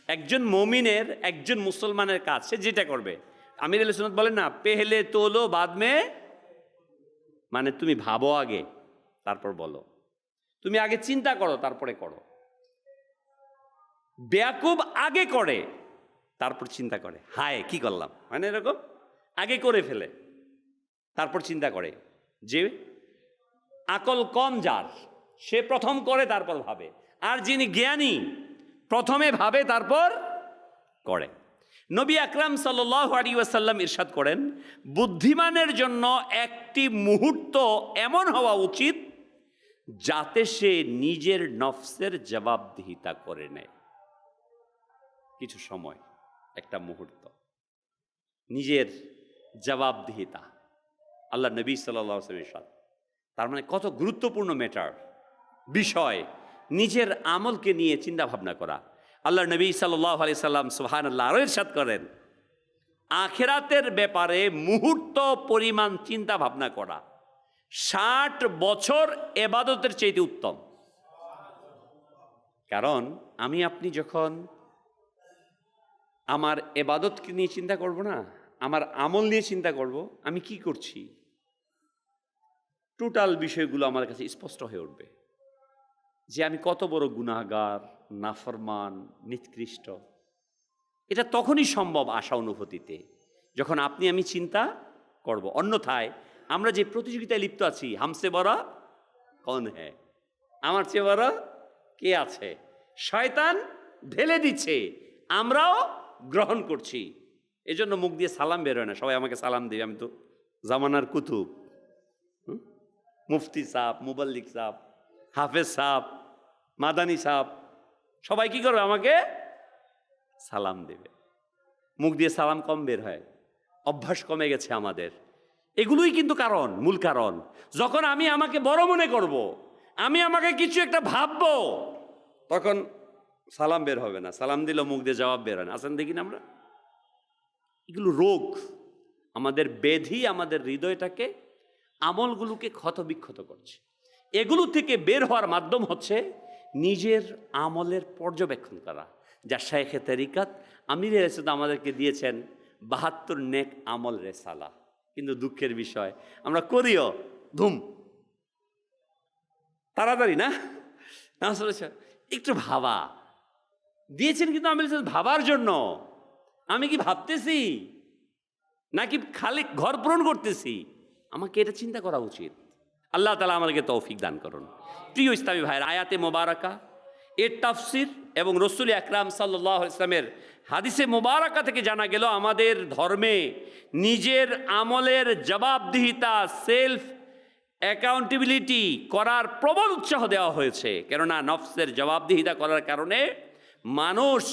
একজন মুমিনের, একজন মুসলমানের কাজ সে যেটা করবে, আমির আহলে সুন্নাত বলেন না, পেহলে তোলো বাদ মে, মানে তুমি ভাবো আগে তারপর বলো, তুমি আগে চিন্তা করো তারপরে করো। বেয়াকুব আগে করে তারপর চিন্তা করে, হায় কি করলাম, মানে এরকম আগে করে ফেলে তারপর চিন্তা করে। যে আকল কম যার, সে প্রথম করে তারপর ভাবে, আর যিনি জ্ঞানী প্রথমে ভাবে তারপর করে। নবী আকরাম সাল্লাল্লাহু আলাইহি ওয়াসাল্লাম ইরশাদ করেন, বুদ্ধিমানের জন্য একটি মুহূর্ত এমন হওয়া উচিত যাতে সে নিজের নফসের জবাবদিহিতা করে নেয়। কিছু সময়, একটা মুহূর্ত, নিজের জবাবদিহিতা। আল্লাহ নবী সাল্লাল্লাহু আলাইহি ওয়াসাল্লাম ইরশাদ, তার মানে কত গুরুত্বপূর্ণ ম্যাটার, বিষয়, নিজের আমলকে নিয়ে চিন্তা ভাবনা করা। আল্লাহ নবী সাল্লাল্লাহু আলাইহি সাল্লাম সুবহানাল্লাহ আরো ইরশাদ করেন, আখিরাতের ব্যাপারে মুহূর্ত পরিমাণ চিন্তা ভাবনা করা 60 বছর ইবাদতের চাইতে উত্তম। কারণ আমি আপনি যখন আমার ইবাদতকে নিয়ে চিন্তা করব না, আমার আমল নিয়ে চিন্তা করব, আমি কি করছি, টোটাল বিষয়গুলো আমার কাছে স্পষ্ট হয়ে উঠবে যে আমি কত বড় গুনাহগার, নাফরমান, নিকৃষ্ট। এটা তখনই সম্ভব আশা অনুভূতিতে, যখন আপনি আমি চিন্তা করব। অন্যথায় আমরা যে প্রতিযোগিতায় লিপ্ত আছি, হামসে বড় কন হ্যায়, আমার চেয়ে বড় কে আছে, শয়তান ঢেলে দিচ্ছে, আমরাও গ্রহণ করছি। এজন্য মুখ দিয়ে সালাম বের হয় না, সবাই আমাকে সালাম দেবে, আমি তো জামানার কুতুব। মুফতি সাহেব, মুবাল্লিক সাহেব, হাফেজ সাহেব, মাদানী সাহেব, সবাই কি করবে? আমাকে সালাম দেবে। মুখ দিয়ে সালাম কম বের হয়, অভ্যাস কমে গেছে আমাদের। এগুলোই কিন্তু কারণ, মূল কারণ। যখন আমি আমাকে বড় মনে করব, আমি আমাকে কিছু একটা ভাববো, তখন সালাম বের হবে না। সালাম দিলেও মুখ দিয়ে জবাব বের হয় না। আসেন দেখি না আমরা, এগুলো রোগ, আমাদের ব্যাধি, আমাদের হৃদয়টাকে, আমলগুলোকে ক্ষতবিক্ষত করছে। এগুলো থেকে বের হওয়ার মাধ্যম হচ্ছে নিজের আমলের পর্যবেক্ষণ করা, যা শাইখে তরিকাত আমির রেসাদ আমাদেরকে দিয়েছেন 72 নেক আমল রেসালা। কিন্তু দুঃখের বিষয় আমরা করিও ধুম তাড়াতাড়ি না, একটু ভাবা দিয়েছেন, কিন্তু আমি ভাবার জন্য। আমি কি ভাবতেছি নাকি খালি ঘর পূরণ করতেছি? আমাকে এটা চিন্তা করা উচিত। আল্লাহ তাআলা আমাদেরকে তৌফিক দান করুন। প্রিয় ইসলামী ভাইয়ের, আয়াতে মোবারকা, এর তাফসির এবং রসুল আকরাম সাল্লাল্লাহু আলাইহি ওয়াসাল্লামের হাদিসে মোবারকা থেকে জানা গেল, আমাদের ধর্মে নিজের আমলের জবাবদিহিতা, সেলফ অ্যাকাউন্টেবিলিটি করার প্রবল উৎসাহ দেওয়া হয়েছে। কেননা নফসের জবাবদিহিতা করার কারণে মানুষ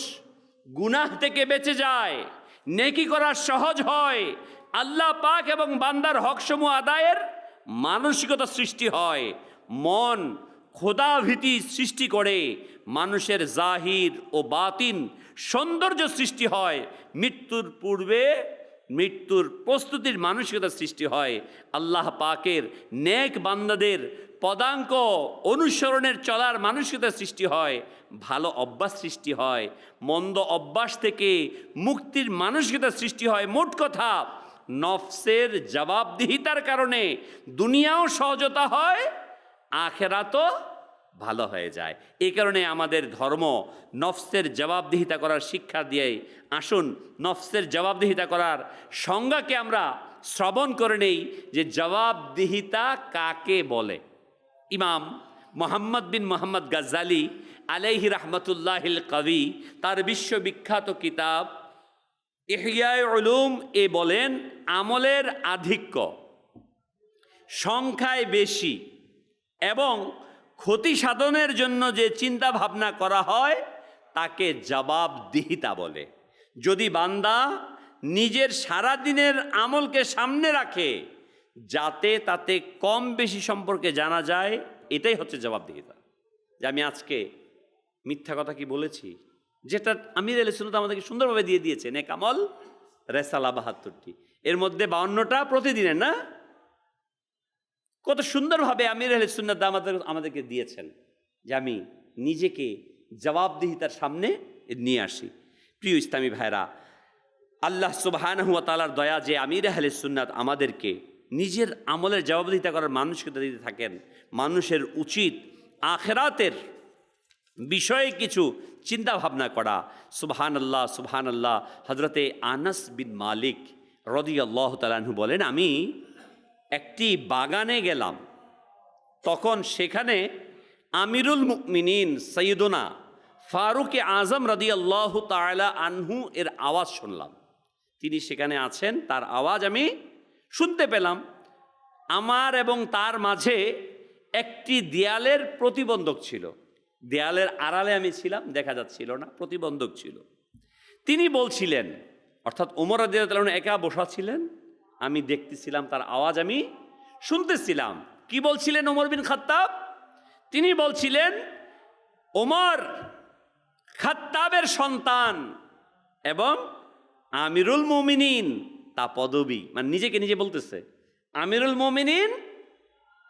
গুনাহ থেকে বেঁচে যায়, নেকি করা সহজ হয়, আল্লাহ পাক এবং বান্দার হকসমূহ আদায়ের মানসিকতা সৃষ্টি হয়, মন খোদাভীতি সৃষ্টি করে, মানুষের জাহির ও বাতিন সৌন্দর্য সৃষ্টি হয়, মৃত্যুর পূর্বে মৃত্যুর প্রস্তুতির মানসিকতা সৃষ্টি হয়, আল্লাহ পাকের নেক বান্দাদের পদাঙ্ক অনুসরণের চলার মানসিকতা সৃষ্টি হয়, ভালো অভ্যাস সৃষ্টি হয়, মন্দ অভ্যাস থেকে মুক্তির মানসিকতা সৃষ্টি হয়। মোট কথা, নফসের জবাবদিহিতার কারণে দুনিয়াও সহজতা হয়, আখেরাতও ভালো হয়ে যায়। এই কারণে আমাদের ধর্ম নফসের জবাবদিহিতা করার শিক্ষা দিয়ে। আসুন নফসের জবাবদিহিতা করার সংজ্ঞাকে আমরা শ্রবণ করে নেই, যে জবাবদিহিতা কাকে বলে। ইমাম মোহাম্মদ বিন মোহাম্মদ গাজ্জালি আলাইহি রাহমাতুল্লাহিল কবি তার বিশ্ববিখ্যাত কিতাব ইহইয়ায়ে উলুম এ বলেন, আমলের আধিক্য, সংখ্যায় বেশি এবং ক্ষতি সাধনের জন্য যে চিন্তা ভাবনা করা হয় তাকে জবাবদিহিতা বলে। যদি বান্দা নিজের সারাদিনের আমলকে সামনে রাখে যাতে তাতে কম বেশি সম্পর্কে জানা যায়, এটাই হচ্ছে জবাবদিহিতা। যে আমি আজকে মিথ্যা কথা কি বলেছি, যেটা আমির আহলে সুন্নাত আমাদেরকে সুন্দরভাবে দিয়ে দিয়েছে, নেক আমল রেসালা ৭২টি, এর মধ্যে ৫২টা প্রতিদিনের, না? কত সুন্দরভাবে আমির আহলে সুন্নাত আমাদেরকে দিয়েছেন যে আমি নিজেকে জবাবদিহিতার সামনে নিয়ে আসি। প্রিয় ইসলামী ভাইরা, আল্লাহ সুবহানাহু ওয়া তাআলার দয়া যে আমির আহলে সুন্নাত আমাদেরকে নিজের আমলের জবাবদিহিতা করার মানসিকতা দিতে থাকেন। মানুষের উচিত আখিরাতের বিষয়ে কিছু চিন্তা ভাবনা করা। সুবহানাল্লাহ, সুবহানাল্লাহ। হযরতে আনাস বিন মালিক রাদিয়াল্লাহু তাআলা আনহু বলেন, আমি একটি বাগানে গেলাম, তখন সেখানে আমিরুল মুমিনিন সাইয়্যিদুনা ফারুক-এ আজম রাদিয়াল্লাহু তাআলা আনহু এর আওয়াজ শুনলাম। তিনি সেখানে আছেন, তার আওয়াজ আমি শুনতে পেলাম। আমার এবং তার মাঝে একটি দেয়ালের প্রতিবন্ধক ছিল, দেয়ালের আড়ালে আমি ছিলাম, দেখা যাচ্ছিল না, প্রতিবন্ধক ছিল। তিনি বলছিলেন, অর্থাৎ ওমর রাদিয়াল্লাহু তাআলা একা বসা ছিলেন, আমি দেখতেছিলাম, তার আওয়াজ আমি শুনতেছিলাম। কি বলছিলেন ওমর বিন খাত্তাব? তিনি বলছিলেন, ওমর খাত্তাবের সন্তান এবং আমিরুল মুমিনিন, তা পদবী, মানে নিজেকে নিজে বলতেছে আমিরুল মুমিনিন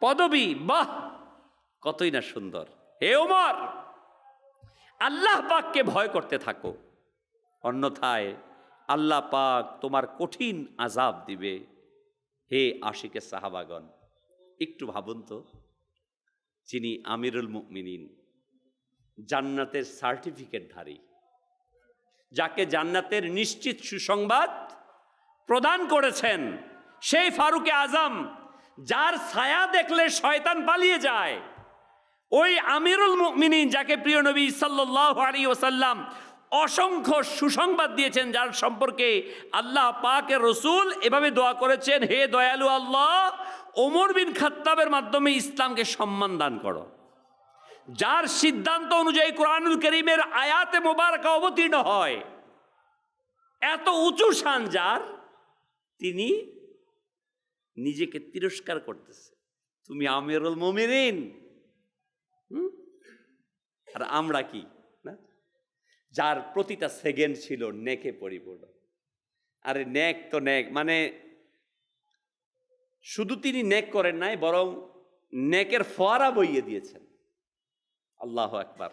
পদবী। বাহ, কতই না সুন্দর। হে ওমর, আল্লাহ পাককে ভয় করতে থাকো, অন্যথায় আল্লাহ পাক তোমার কঠিন আযাব দিবে। হে আশিকে সাহাবাগণ, একটু ভাবুন তো, যিনি আমিরুল মুমিনিন, জান্নাতের সার্টিফিকেটধারী, যাকে জান্নাতের নিশ্চিত সুসংবাদ প্রদান করেছেন, সেই ফারুকে আজম, যার ছায়া দেখলে শয়তান পালিয়ে যায়, ওই আমিরুল মুমিনিন যাকে প্রিয় নবী সাল্লাল্লাহু আলাইহি ওয়াসাল্লাম অসংখ্য সুসংবাদ দিয়েছেন, যার সম্পর্কে আল্লাহ পাকের রসুল এভাবে দোয়া করেছেন, হে দয়ালু আল্লাহ, ওমর বিন খাত্তাবের মাধ্যমে ইসলামকে সম্মান দান করো। যার সিদ্ধান্ত অনুযায়ী কোরআনুল কারীমের আয়াতে মোবারকা অবতীর্ণ হয়, এত উঁচু শান যার, তিনি নিজেকে তিরস্কার করতেছে, তুমি আমিরুল মুমিনিন। আর আমরা কি না, যার প্রতিটা সেকেন্ড ছিল নেকে পরিপূর্ণ। আরে নেক তো নেক, মানে শুধু তিনি নেক করেন নাই, বরং নেকের ফোয়ারা বইয়ে দিয়েছেন। আল্লাহু আকবার।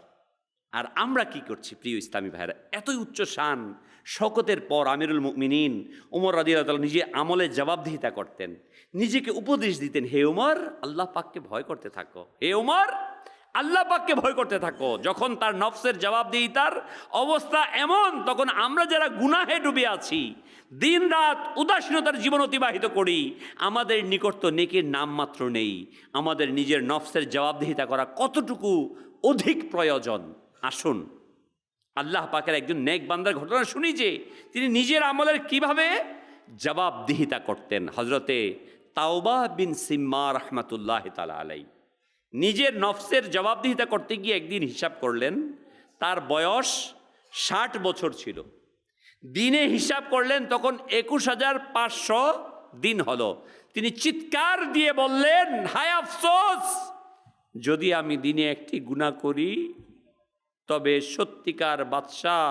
আর আমরা কি করছি প্রিয় ইসলামী ভাইরা? এতই উচ্চ শান শওকতের পর আমিরুল মুমিনিন ওমর রাদিয়াল্লাহু তাআলা নিজে আমলে জবাবদিহিতা করতেন, নিজেকে উপদেশ দিতেন, হে ওমর, আল্লাহ পাককে ভয় করতে থাকো, হে ওমর, আল্লাহ পাককে ভয় করতে থাকো। যখন তার নফসের জবাবদিহিতার অবস্থা এমন, তখন আমরা যারা গুনাহে ডুবে আছি, দিন রাত উদাসীনতার জীবন অতিবাহিত করি, আমাদের নিকট তো নেকের নামমাত্র নেই। আমাদের নিজের নফসের জবাবদিহিতা করা কতটুকু অধিক প্রয়োজন। আসুন আল্লাহ পাকের একজন নেক বান্দার ঘটনা শুনি, যে তিনি নিজের আমলের কিভাবে জবাবদিহিতা করতেন। হযরতে তাওবা বিন সিম্মা রাহমাতুল্লাহি তাআলা আলাইহি নিজের নফসের জবাবদিহিতা করতে গিয়ে একদিন হিসাব করলেন, তার বয়স ৬০ বছর ছিল। দিনে হিসাব করলেন, তখন ২১,৫০০ দিন হলো। তিনি চিৎকার দিয়ে বললেন, হায় আফসোস, যদি আমি দিনে একটি গুনাহ করি তবে সত্যিকার বাদশাহ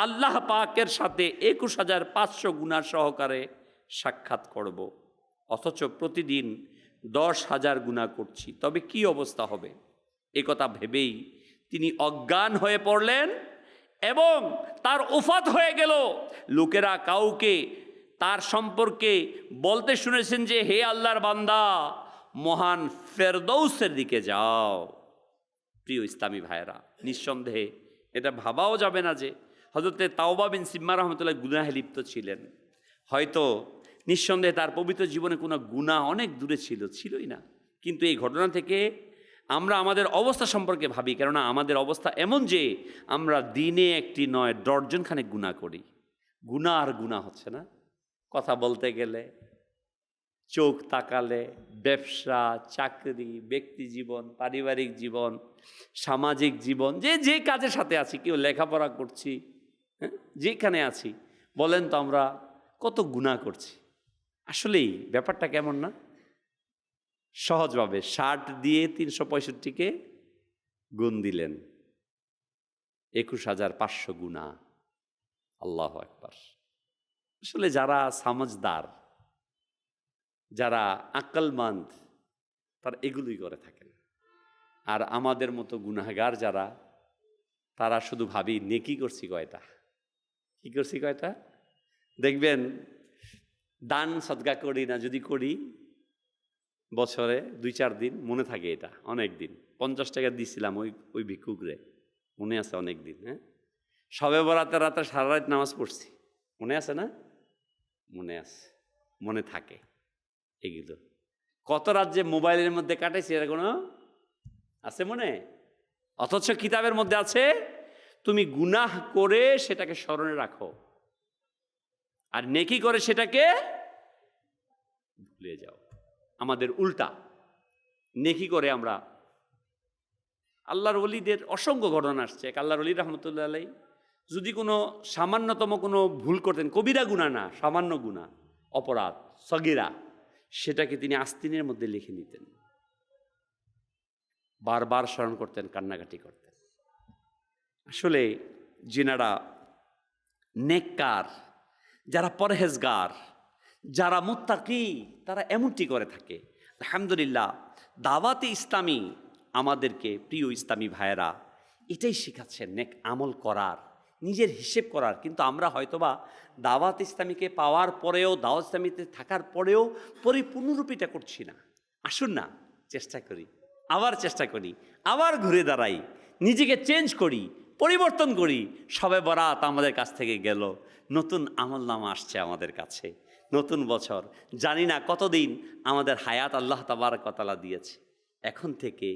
আল্লাহ পাকের সাথে ২১,৫০০ গুনাহ সহকারে সাক্ষাৎ করব, অথচ প্রতিদিন ১০,০০০ গুনাহ করছি, তবে কি অবস্থা হবে? এ কথা ভেবেই তিনি অজ্ঞান হয়ে পড়লেন এবং তার উফাত হয়ে গেল। লোকেরা কাউকে তার সম্পর্কে বলতে শুনেছেন যে, হে আল্লাহর বান্দা, মহান ফেরদৌসের দিকে যাও। প্রিয় ইসলামী ভাইয়েরা, নিঃসন্দেহে এটা ভাবাও যাবে না যে হযরতে তাওবা বিন সিম্মা রহমতুল্লাহ গুনাহে লিপ্ত ছিলেন। হয়তো নিঃসন্দেহে তার পবিত্র জীবনে কোনো গুনাহ অনেক দূরে ছিলই না, কিন্তু এই ঘটনা থেকে আমরা আমাদের অবস্থা সম্পর্কে ভাবি, কেননা আমাদের অবস্থা এমন যে আমরা দিনে একটি নয় ডর্জনখানেক গুনাহ করি। গুনাহ আর গুনাহ হচ্ছে না, কথা বলতে গেলে, চোখ তাকালে, ব্যবসা, চাকরি, ব্যক্তি জীবন, পারিবারিক জীবন, সামাজিক জীবন, যে কাজের সাথে আছি, কেউ লেখাপড়া করছি, হ্যাঁ, যেখানে আছি, বলেন তো আমরা কত গুনাহ করছি। আসলেই ব্যাপারটা কেমন না? সহজভাবে ৬০ দিয়ে ৩৬৫কে গুণ দিলেন, ২১,৫০০ গুনাহ। আল্লাহু আকবার। আসলে যারা সমঝদার, যারা আকলমন্দ, তারা এগুলোই করে থাকেন। আর আমাদের মতো গুনাহগার যারা, তারা শুধু ভাবি নেকি করছি কয়টা, কি করছি কয়টা। দেখবেন দান সদকা করি না, যদি করি বছরে ২-৪ দিন মনে থাকে, এটা অনেক দিন। ৫০ টাকা দিয়েছিলাম ওই ভিক্ষুকরে, মনে আছে অনেক দিন। হ্যাঁ, শবে বরাতের রাতে সারা রাত নামাজ পড়ছি, মনে আছে না? মনে আছে, মনে থাকে এগুলো। কত রাত যে মোবাইলের মধ্যে কাটাইছি, এর কোনো আছে মনে? অথচ কিতাবের মধ্যে আছে তুমি গুনাহ করে সেটাকে স্মরণে রাখো, আর নেকি করে সেটাকে ভুলে যাও। আমাদের উল্টা, নেকি করে আমরা। আল্লাহর ওলিদের অসংখ্য ঘটনা আসছে। এক আল্লাহর ওলি রহমতুল্লাহ আলাই যদি কোনো সামান্যতম কোনো ভুল করতেন, কবিরা গুনাহ না, সামান্য গুনাহ, অপরাধ, সগীরা, সেটাকে তিনি আস্তিনের মধ্যে লিখে নিতেন, বারবার স্মরণ করতেন, কান্নাকাটি করতেন। আসলে যিনারা নেককার, যারা পরহেজগার, যারা মুত্তাকি, তারা এমনটি করে থাকে। আলহামদুলিল্লাহ, দাওয়াতে ইসলামী আমাদেরকে, প্রিয় ইসলামী ভাইয়েরা, এটাই শেখাচ্ছে, নেক আমল করার, নিজের হিসেব করার। কিন্তু আমরা হয়তোবা দাওয়াত ইসলামীকে পাওয়ার পরেও, দাওয়াত ইসলামীতে থাকার পরেও পরিপূর্ণরূপে এটা করছি না। আসুন না, চেষ্টা করি, আবার চেষ্টা করি, আবার ঘুরে দাঁড়াই, নিজেকে চেঞ্জ করি, পরিবর্তন করি। শবে বরাত আমাদের কাছ থেকে গেল, নতুন আমলনামা আসছে আমাদের কাছে, নতুন বছর, জানি না কতদিন আমাদের হায়াত আল্লাহ তাবারক ওয়া তাআলা দিয়েছে। এখন থেকে,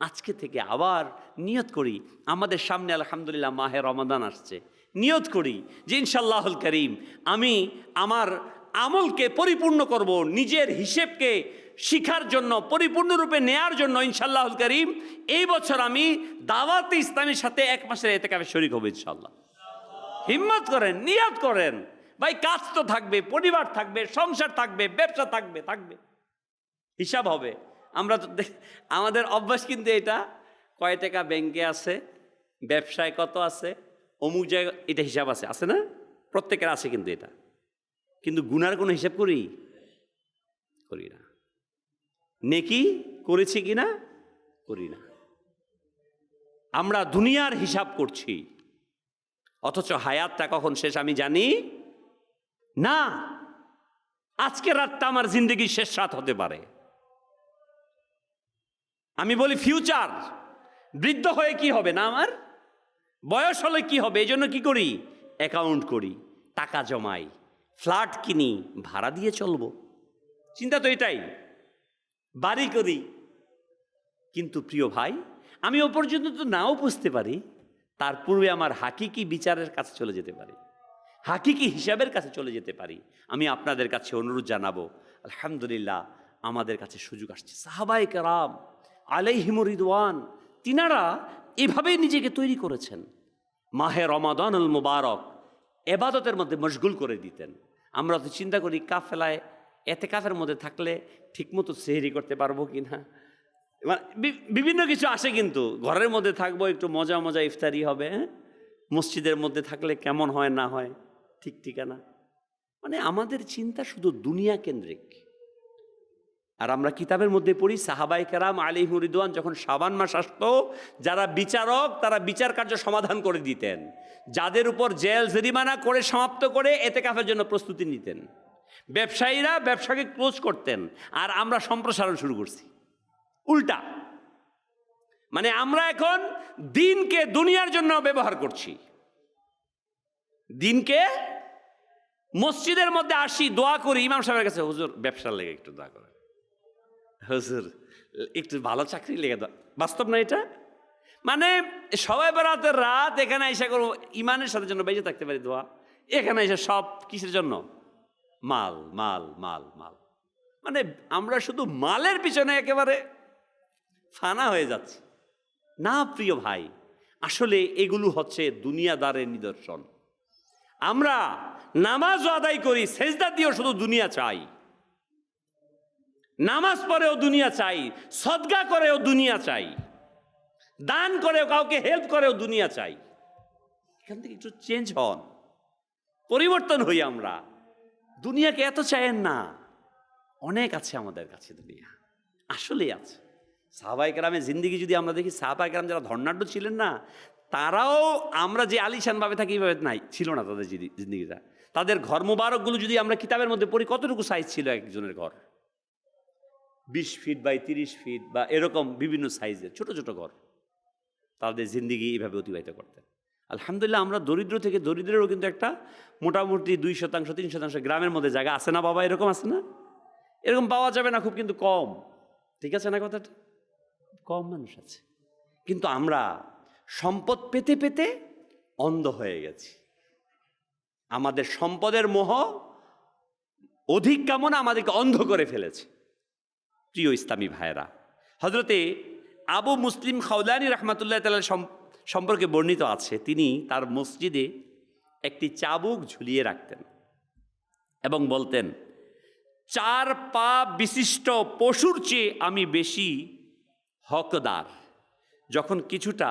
আজকে থেকে আবার নিয়ত করি, আমাদের সামনে আলহামদুলিল্লাহ মাহে রমাদান আসছে, নিয়ত করি যে ইনশাআল্লাহুল করিম আমি আমার আমলকে পরিপূর্ণ করব, নিজের হিসেবকে শিখার জন্য, পরিপূর্ণরূপে নেয়ার জন্য। ইনশাআল্লাহুল করিম এই বছর আমি দাওয়াতে ইসলামীর সাথে ১ মাসের ইতিকাফে শরীক হব ইনশাআল্লাহ। হিম্মত করেন, নিয়ত করেন। ভাই, কাজ তো থাকবে, পরিবার থাকবে, সংসার থাকবে, ব্যবসা থাকবে, হিসাব হবে। আমরা তো আমাদের অভ্যাস কিন্তু এটা, কয় টাকা ব্যাংকে আছে, ব্যবসায় কত আছে, অমুক জায়গায়, এটা হিসাব আছে না? প্রত্যেকের আছে কিন্তু এটা। কিন্তু গুনার কোনো হিসাব করি না। নেকি করেছি কিনা করি না। আমরা দুনিয়ার হিসাব করছি, অথচ হায়াতটা কখন শেষ আমি জানি না। আজকের রাতটা আমার জিন্দগির শেষ রাত হতে পারে। আমি বলি ফিউচার, বৃদ্ধ হয়ে কি হবে না, আমার বয়স হলে কি হবে, এই জন্য কি করি, অ্যাকাউন্ট করি, টাকা জমাই, ফ্ল্যাট কিনি, ভাড়া দিয়ে চলবো, চিন্তা তো এটাই, বাড়ি করি। কিন্তু প্রিয় ভাই, আমি ও পর্যন্ত তো নাও বুঝতে পারি, তার পূর্বে আমার হাকিকি বিচারের কাছে চলে যেতে পারি, হাকিকি হিসাবের কাছে চলে যেতে পারি। আমি আপনাদের কাছে অনুরোধ জানাবো, আলহামদুলিল্লাহ আমাদের কাছে সুযোগ আসছে। সাহাবায়ে কেরাম আলাইহিমুর রিদওয়ান, তিনারা এভাবেই নিজেকে তৈরি করেছেন। মাহে রমাদানুল মুবারক এবাদতের মধ্যে মশগুল করে দিতেন। আমরা তো চিন্তা করি কাফেলায়, এতেকাফের মধ্যে থাকলে ঠিকমতো সেহরি করতে পারবো কি না, মানে বিভিন্ন কিছু আসে, কিন্তু ঘরের মধ্যে থাকবো, একটু মজা মজা ইফতারি হবে, হ্যাঁ, মসজিদের মধ্যে থাকলে কেমন হয় না হয় ঠিক ঠিকানা। মানে আমাদের চিন্তা শুধু দুনিয়া কেন্দ্রিক। আর আমরা কিতাবের মধ্যে পড়ি সাহাবাই কেরাম আলাইহিম রিদওয়ান যখন শাবান মাস আসতো, যারা বিচারক তারা বিচার কার্য সমাধান করে দিতেন, যাদের উপর জেল জরিমানা করে সমাপ্ত করে এতেকাফের জন্য প্রস্তুতি নিতেন, ব্যবসায়ীরা ব্যবসাকে ক্লোজ করতেন, আর আমরা সম্প্রসারণ শুরু করছি উল্টা। মানে আমরা এখন দিনকে দুনিয়ার জন্য ব্যবহার করছি। দিনকে মসজিদের মধ্যে আসি, দোয়া করি ইমাম সাহেবের কাছে, হুজুর ব্যবসার লেগে একটু দোয়া করেন, হুজুর একটু ভালো চাকরি লেগে দোয়া। বাস্তব না এটা? মানে সবাই বেড়াতের রাত এখানে এসে করবো ইমানের সাথে জন্য বেঁচে থাকতে পারি দোয়া, এখানে এসে সব কিসের জন্য? মাল মাল মাল মাল। মানে আমরা শুধু মালের পিছনে একেবারে ফানা হয়ে যাচ্ছে। না প্রিয় ভাই, আসলে এগুলো হচ্ছে দুনিয়াদারের নিদর্শন। আমরা নামাজ আদায় করি, সেজদা দিয়েও শুধু দুনিয়া চাই, নামাজ পড়েও দুনিয়া চাই, সদকা করেও দুনিয়া চাই, দান করেও কাউকে হেল্প করেও দুনিয়া চাই। এখান থেকে একটু চেঞ্জ হন, পরিবর্তন হই আমরা। দুনিয়াকে এত চাইেন না, অনেক আছে আমাদের কাছে দুনিয়া, আসলেই আছে। সাহাবায়ে কেরামের জিন্দিগি যদি আমরা দেখি, সাহাবায়ে কেরাম যারা ধর্নাঢ্য ছিলেন না, তারাও আমরা যে আলিশান ভাবে থাকি এইভাবে নাই, ছিল না তাদের জিন্দিগিটা। তাদের ঘর মোবারকগুলো যদি আমরা কিতাবের মধ্যে পড়ি, কতটুকু সাইজ ছিল একজনের ঘর? 20 ফিট বাই 30 ফিট বা এরকম বিভিন্ন সাইজের ছোট ছোট ঘর। তাদের জিন্দিগি এইভাবে অতিবাহিত করতেন। আলহামদুলিল্লাহ, আমরা দরিদ্র থেকে দরিদ্রেরও কিন্তু একটা মোটামুটি 2% 3% গ্রামের মধ্যে জায়গা আছে না বাবা? এরকম আছে না? এরকম পাওয়া যাবে না খুব, কিন্তু কম। ঠিক আছে না কথাটা? কম মানুষ আছে। কিন্তু আমরা সম্পদ পেতে পেতে অন্ধ হয়ে গেছি। আমাদের সম্পদের মোহ, অধিক কামনা আমাদেরকে অন্ধ করে ফেলেছে। প্রিয় ইসলামী ভাইয়েরা, হজরতে আবু মুসলিম খাওলানি রহমাতুল্লাহ তাআলা সম্পর্কে বর্ণিত আছে, তিনি তার মসজিদে একটি চাবুক ঝুলিয়ে রাখতেন এবং বলতেন, 4 পা বিশিষ্ট পশুর চেয়ে আমি বেশি হকদার। যখন কিছুটা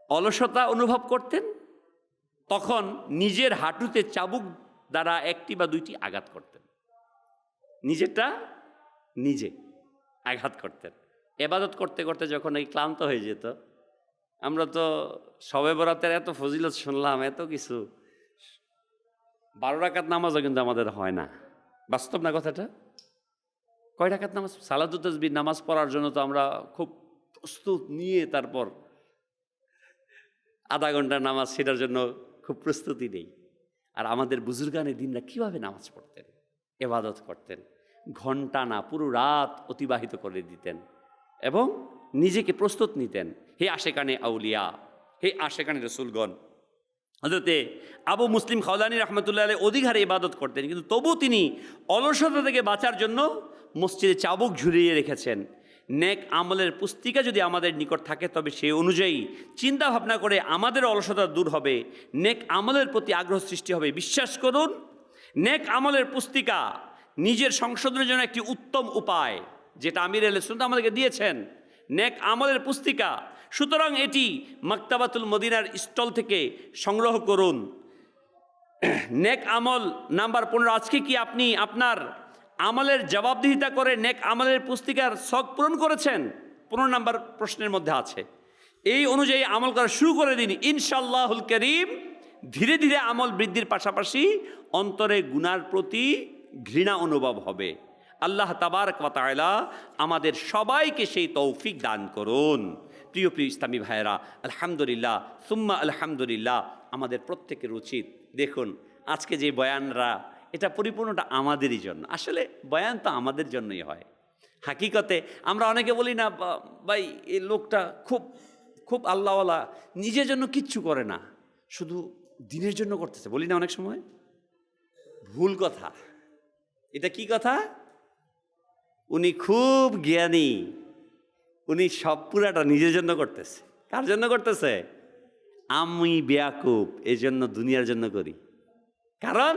অলসতা অনুভব করতেন, তখন নিজের হাঁটুতে চাবুক দ্বারা 1টি বা 2টি আঘাত করতেন, নিজেরটা নিজে আঘাত করতেন। এবাদত করতে করতে যখন এই ক্লান্ত হয়ে যেত, আমরা তো শবে বরাতের এত ফজিলত শুনলাম, এত কিছু, 12 রাকাত নামাজও কিন্তু আমাদের হয় না। বাস্তব না কথাটা? কয় রাকাত নামাজ? সালাতুত তাসবিহ নামাজ পড়ার জন্য তো আমরা খুব প্রস্তুত নিয়ে, তারপর আধা ঘন্টার নামাজ, সেটার জন্য খুব প্রস্তুতি নেই। আর আমাদের বুজুর্গানে দিনরা কীভাবে নামাজ পড়তেন, এবাদত করতেন, ঘন্টা না পুরো রাত অতিবাহিত করে দিতেন এবং নিজেকে প্রস্তুত নিতেন। হে আশেকানে আউলিয়া, হে আশেকানে রসুলগণ। হযরতে আবু মুসলিম খাওলানি রহমতুল্লাহ আলাইহি অধিক হারে ইবাদত করতেন, কিন্তু তবু তিনি অলসতা থেকে বাঁচার জন্য মসজিদে চাবুক ঝুলিয়ে রেখেছেন। নেক আমলের পুস্তিকা যদি আমাদের নিকট থাকে, তবে সেই অনুযায়ী চিন্তা ভাবনা করে আমাদের অলসতা দূর হবে, নেক আমলের প্রতি আগ্রহ সৃষ্টি হবে। বিশ্বাস করুন, নেক আমলের পুস্তিকা নিজের সংশোধনের জন্য একটি উত্তম উপায়, যেটা আমির আহলে সুন্নাত আমাদেরকে দিয়েছেন, নেক আমলের পুস্তিকা। সুতরাং এটি মাকতাবাতুল মদিনার স্টল থেকে সংগ্রহ করুন। নেক আমল নাম্বার 15। আজকে কি আপনি আপনার আমলের জবাবদিহিতা করে নেক আমলের পুস্তিকার শখ পূরণ করেছেন? 15 নম্বর প্রশ্নের মধ্যে আছে। এই অনুযায়ী আমল করা শুরু করে দিন, ইনশাআল্লাহুল কারীম। ধীরে ধীরে আমল বৃদ্ধির পাশাপাশি অন্তরে গুনার প্রতি ঘৃণা অনুভব হবে। আল্লাহ তাবারক ওয়া তাআলা আমাদের সবাইকে সেই তৌফিক দান করুন। প্রিয় প্রিয় ইসলামী ভাইয়েরা, আলহামদুলিল্লাহ সুম্মা আলহামদুলিল্লাহ, আমাদের প্রত্যেকের উচিত, দেখুন আজকে যে বয়ানরা, এটা পরিপূর্ণটা আমাদেরই জন্য। আসলে বয়ান তো আমাদের জন্যই হয়। হাকিকতে আমরা অনেকে বলি না, ভাই এই লোকটা খুব খুব আল্লাহওয়ালা, নিজের জন্য কিচ্ছু করে না, শুধু দিনের জন্য করতেছে, বলি না অনেক সময়? ভুল কথা। এটা কি কথা? উনি খুব জ্ঞানী, উনি সব পুরাটা নিজের জন্য করতেছে। কার জন্য করতেছে? আমি বেয়াকুব, এই জন্য দুনিয়ার জন্য করি। কারণ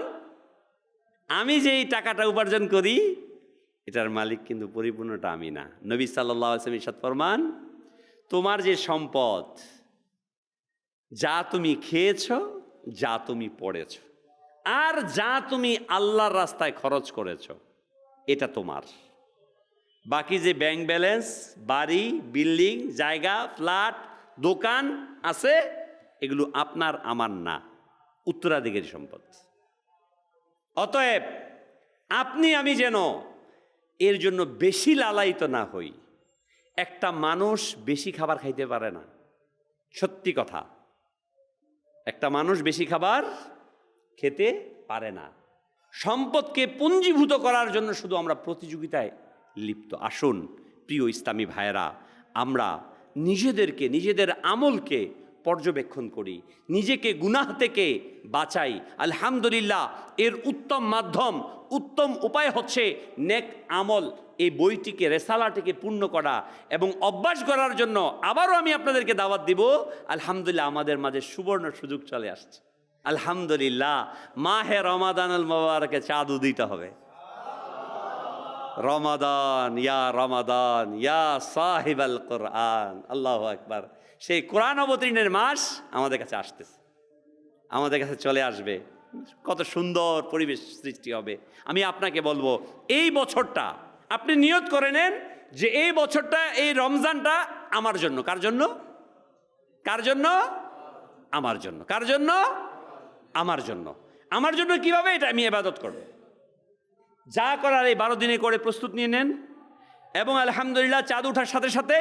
আমি যেই টাকাটা উপার্জন করি, এটার মালিক কিন্তু পরিপূর্ণটা আমি না। নবী সাল্লাল্লাহু আলাইহি ওয়াসাল্লাম ইরশাদ ফরমান, তোমার যে সম্পদ, যা তুমি খেয়েছো, যা তুমি পড়েছো, আর যা তুমি আল্লাহর রাস্তায় খরচ করেছো, এটা তোমার। বাকি যে ব্যাংক ব্যালেন্স, বাড়ি, বিল্ডিং, জায়গা, ফ্ল্যাট, দোকান আছে, এগুলো আপনার আমার না, উত্তরাধিকারী সম্পদ। অতএব আপনি আমি যেন এর জন্য বেশি লালায়িত না হই। একটা মানুষ বেশি খাবার খাইতে পারে না, সত্যি কথা। একটা মানুষ বেশি খাবার খেতে পারে না। সম্পদকে পুঞ্জীভূত করার জন্য শুধু আমরা প্রতিযোগিতায় লিপ্ত। আসুন প্রিয় ইসলামী ভাইয়েরা, আমরা নিজেদেরকে, নিজেদের আমলকে পর্যবেক্ষণ করি, নিজেকে গুনাহ থেকে বাঁচাই। আলহামদুলিল্লাহ, এর উত্তম মাধ্যম, উত্তম উপায় হচ্ছে নেক আমল, এই বইটিকে, রেসালাটিকে পূর্ণ করা এবং অভ্যাস করার জন্য আবারও আমি আপনাদেরকে দাওয়াত দিব। আলহামদুলিল্লাহ, আমাদের মাঝে সুবর্ণ সুযোগ চলে আসছে। আলহামদুলিল্লাহ, মাহে রমাদানুল মুবারকে চাঁদ উদিত হবে। রমাদান ইয়া সাহিবাল কোরআন, আল্লাহু আকবার। সেই কোরআন অবতীর্ণের মাস আমাদের কাছে আসতেছে, আমাদের কাছে চলে আসবে। কত সুন্দর পরিবেশ সৃষ্টি হবে। আমি আপনাকে বলবো, এই বছরটা আপনি নিয়ত করে নেন যে এই বছরটা, এই রমজানটা আমার জন্য। কার জন্য? কার জন্য? আমার জন্য। কার জন্য? আমার জন্য। আমার জন্য কিভাবে? এটা আমি ইবাদত করব। যা করার এই 12 দিনে করে প্রস্তুত নিয়ে নেন এবং আলহামদুলিল্লাহ চাঁদ ওঠার সাথে সাথে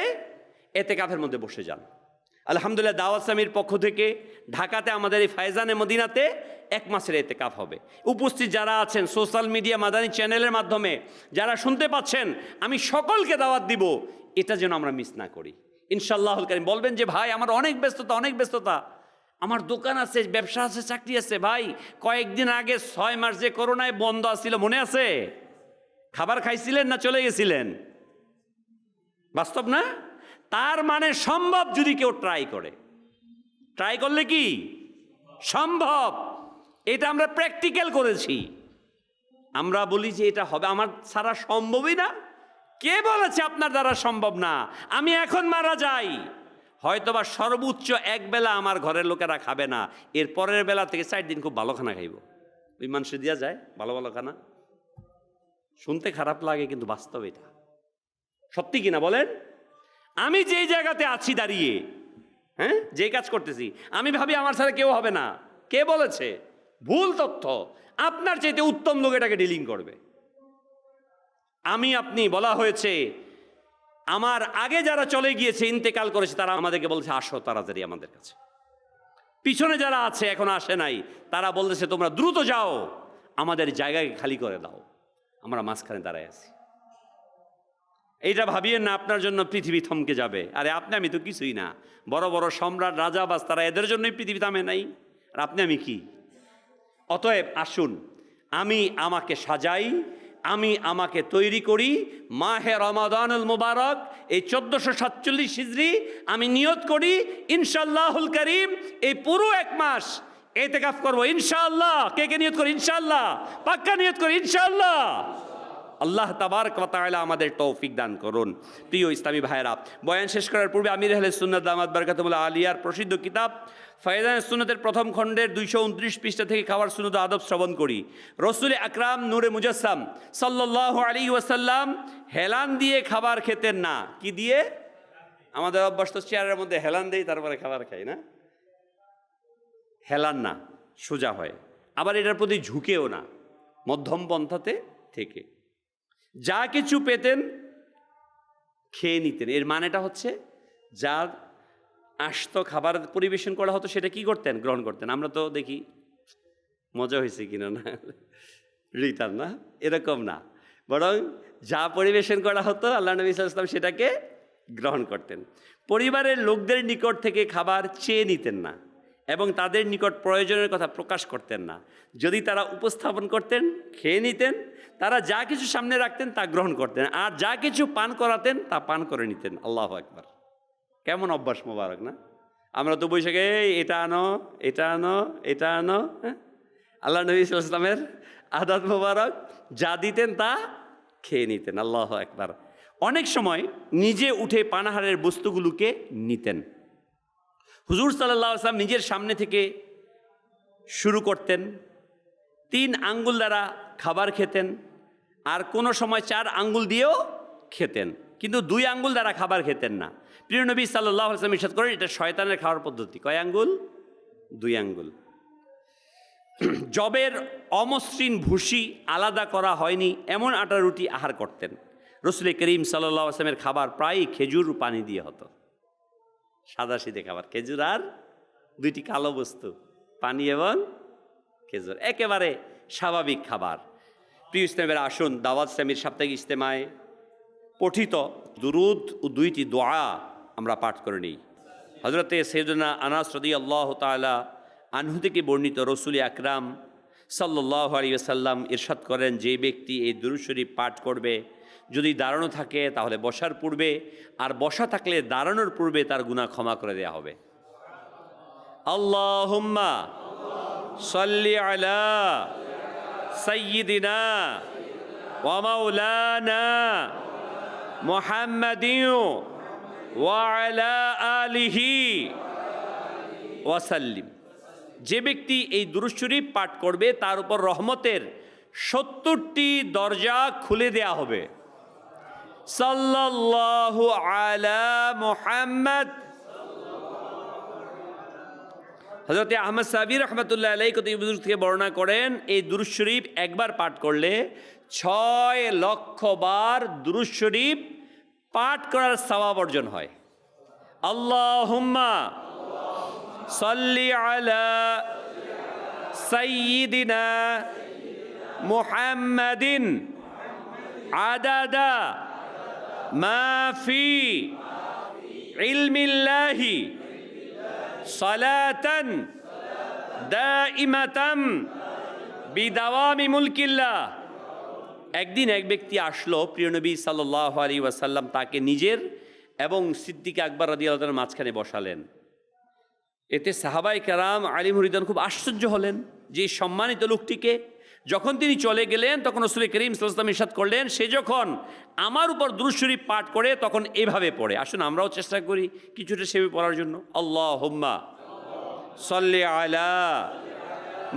এতেকাফের মধ্যে বসে যান। আলহামদুলিল্লাহ, দাওয়াত ইসলামীর পক্ষ থেকে ঢাকাতে আমাদের এই ফায়জানে মদিনাতে 1 মাসের এতেকাফ হবে। উপস্থিত যারা আছেন, সোশ্যাল মিডিয়া, মাদানী চ্যানেলের মাধ্যমে যারা শুনতে পাচ্ছেন, আমি সকলকে দাওয়াত দিব, এটা যেন আমরা মিস না করি ইনশাআল্লাহুল কারীম। বলবেন যে ভাই আমার অনেক ব্যস্ততা, আমার দোকান আছে, ব্যবসা আছে, চাকরি আছে। ভাই, কয়েকদিন আগে 6 মাস যে করোনায় বন্ধ আছিল, মনে আছে? খাবার খাইছিলেন না চলে গেছিলেন? বাস্তব না? তার মানে সম্ভব যদি কেউ ট্রাই করলে কি সম্ভব। এটা আমরা প্র্যাকটিক্যাল করেছি। আমরা বলি যে এটা হবে, আমার ছাড়া সম্ভবই না। কে বলেছে আপনার দ্বারা সম্ভব না? আমি এখন মারা যাই, হয়তোবা সর্বোচ্চ 1 বেলা আমার ঘরের লোকেরা খাবে না, এর পরের বেলা থেকে 4 দিন খুব ভালো খানা খাইব। ওই মানুষে দেওয়া যায় ভালো ভালো খানা। শুনতে খারাপ লাগে কিন্তু বাস্তব এটা। সত্যি কিনা বলেন? আমি যেই জায়গাতে আছি দাঁড়িয়ে, যে কাজ করতেছি, আমি ভাবি আমার ছাড়া কেউ হবে না। কে বলেছে? ভুল তথ্য। আপনার চাইতে উত্তম লোক এটাকে ডিলিং করবে। আপনি বলা হয়েছে, আমার আগে যারা চলে গিয়েছে, ইন্তেকাল করেছে, তারা আমাদেরকে বলছে আসো তাড়াতাড়ি আমাদের কাছে। পিছনে যারা আছে এখন আসে নাই, তারা বলতেছে তোমরা দ্রুত যাও, আমাদের জায়গাকে খালি করে দাও। আমরা মাঝখানে দাঁড়ায় আছি। এইটা ভাবিয়েন না আপনার জন্য পৃথিবী থমকে যাবে। আরে আমি তো কিছুই না। বড় বড় সম্রাট, রাজা, বাস, তারা এদের জন্যই পৃথিবী থামে নাই, আর আমি কি? অতএব আসুন, আমি আমাকে সাজাই, আমি আমাকে তৈরি করি। মাহে রমাদানুল মুবারক, এই 1447 হিজরি, আমি নিয়ত করি ইনশাআল্লাহুল কারীম এই পুরো 1 মাস ইতিকাফ করব ইনশাআল্লাহ। কে নিয়ত করি? ইনশাআল্লাহ, পাক্কা নিয়ত করি ইনশাআল্লাহ। আল্লাহ তাবারক ওয়া তাআলা আমাদের তৌফিক দান করুন। প্রিয় ইসলামী ভাইয়েরা, বয়ান শেষ করার পূর্বে আমির আহলে সুন্নাত দামাত বারাকাতুহুল আলিয়ার প্রসিদ্ধ কিতাব ফায়জানে সুন্নাতের প্রথম খণ্ডের 229 পৃষ্ঠা থেকে খাওয়ার সুন্নত আদব শ্রবণ করি। রসুল আকরাম নূরে মুজাসসাম সাল্লাল্লাহু আলাইহি ওয়াসাল্লাম হেলান দিয়ে খাবার খেতেন না। কি দিয়ে? আমাদের অভ্যাস তো চেয়ারের মধ্যে হেলান দেই, তারপরে খাবার খাই না। হেলান না, সোজা হয়। আবার এটার প্রতি ঝুঁকেও না, মধ্যম পন্থাতে থেকে যা কিছু পেতেন খেয়ে নিতেন। এর মানেটা হচ্ছে, যা আসতো, খাবার পরিবেশন করা হতো, সেটা কি করতেন? গ্রহণ করতেন। আমরা তো দেখি মজা হয়েছে কিনা না, রিতার না, এরকম না, বরং যা পরিবেশন করা হতো আল্লাহ নবী সাল্লাল্লাহু আলাইহি ওয়াসাল্লাম সেটাকে গ্রহণ করতেন। পরিবারের লোকদের নিকট থেকে খাবার চেয়ে নিতেন না এবং তাদের নিকট প্রয়োজনের কথা প্রকাশ করতেন না। যদি তারা উপস্থাপন করতেন, খেয়ে নিতেন। তারা যা কিছু সামনে রাখতেন তা গ্রহণ করতেন, আর যা কিছু পান করাতেন তা পান করে নিতেন। আল্লাহু আকবার! কেমন অভ্যাস মোবারক না? আমরা তো বৈশাখে এটা আনো, এটা আনো, এটা আনো। আল্লাহ নবী সাল্লাল্লাহু আলাইহি ওয়াসাল্লামের আদত মোবারক, যা দিতেন তা খেয়ে নিতেন। আল্লাহু আকবার। অনেক সময় নিজে উঠে পানাহারের বস্তুগুলোকে নিতেন। হুজুর সাল্লাল্লাহু আলাইহি ওয়াসাল্লাম নিজের সামনে থেকে শুরু করতেন, 3 আঙ্গুল দ্বারা খাবার খেতেন, আর কোনো সময় 4 আঙ্গুল দিয়েও খেতেন, কিন্তু 2 আঙ্গুল দ্বারা খাবার খেতেন না। প্রিয় নবী সাল্লাল্লাহু আলাইহি ওয়াসাল্লাম ইরশাদ করেন, এটা শয়তানের খাওয়ার পদ্ধতি। কয় আঙ্গুল? 2 আঙ্গুল। জবের অমসৃণ ভুসি আলাদা করা হয়নি এমন আটা রুটি আহার করতেন। রসুল করিম সাল্লাল্লাহু আলাইহি ওয়াসাল্লামের খাবার প্রায়ই খেজুর পানি দিয়ে হতো। সাদা সিধে খাবার, খেজুর আর 2টি কালো বস্তু, পানি এবং খেজুর, একেবারে স্বাভাবিক খাবার। প্রিয় ইসলামের আসুন, দাওয়াত ইসলামীর সাপ্তাহিক ইজতেমায় পঠিত দুরুদ ও 2টি দোয়া আমরা পাঠ করে নিই। হযরতে সাইয়্যিদুনা আনাস রাদিয়াল্লাহু তাআলা আনহু থেকে বর্ণিত, রসুল আকরাম সাল্লাল্লাহু আলাইহি ওয়াসাল্লাম ইরশাদ করেন, যে ব্যক্তি এই দুরূদ শরীফ পাঠ করবে, যদি দাঁড়ানো থাকে তাহলে বসার পূর্বে, আর বসা থাকলে দাঁড়ানোর পূর্বে তার গুনাহ ক্ষমা করে দেয়া হবে। আল্লাহুম্মা সাল্লি আলা সাইয়্যিদিনা ওয়া মাওলানা মুহাম্মাদিন ওয়া আলা আলিহি ওয়া সাল্লিম। যে ব্যক্তি এই দুরূদ শরীফ পাঠ করবে তার উপর রহমতের 70টি দরজা খুলে দেয়া হবে। সাল্লাল্লাহু আলা মুহাম্মদ। হযরত আহমদ সাবির রাহমাতুল্লাহ আলাইহি কতিব বুজুর্গ থেকে বর্ণনা করেন, এই দুরূদ শরীফ একবার পাঠ করলে 6 লক্ষ বার দুরূদ শরীফ পাঠ করার সওয়াব অর্জন হয়। আল্লাহুম্মা সাল্লি আলা সাইয়্যিদিনা মুহাম্মাদিন আদাদা মা ফি ইলমিল্লাহি সালাতান দাইমাতাম বিদাওয়ামি মুলকিল্লাহ। একদিন এক ব্যক্তি আসলো, প্রিয় নবী সাল্লাল্লাহু আলাইহি ওয়াসাল্লাম তাকে নিজের এবং সিদ্দিক আকবর রাদিয়াল্লাহু তাআলার মাঝখানে বসালেন। এতে সাহাবায়ে কেরাম আলিম রিদওয়ান খুব আশ্চর্য হলেন যে সম্মানিত লোকটিকে। যখন তিনি চলে গেলেন তখন রাসূল করিম সাল্লাল্লাহু আলাইহি ওয়াসাল্লাম ইরশাদ করলেন, সে যখন আমার উপর দুরূদ শরীফ পাঠ করে তখন এভাবে পড়ে। আসুন আমরাও চেষ্টা করি কিছুটা সেভাবে পড়ার জন্য। আল্লাহুম্মা সাল্লি আলা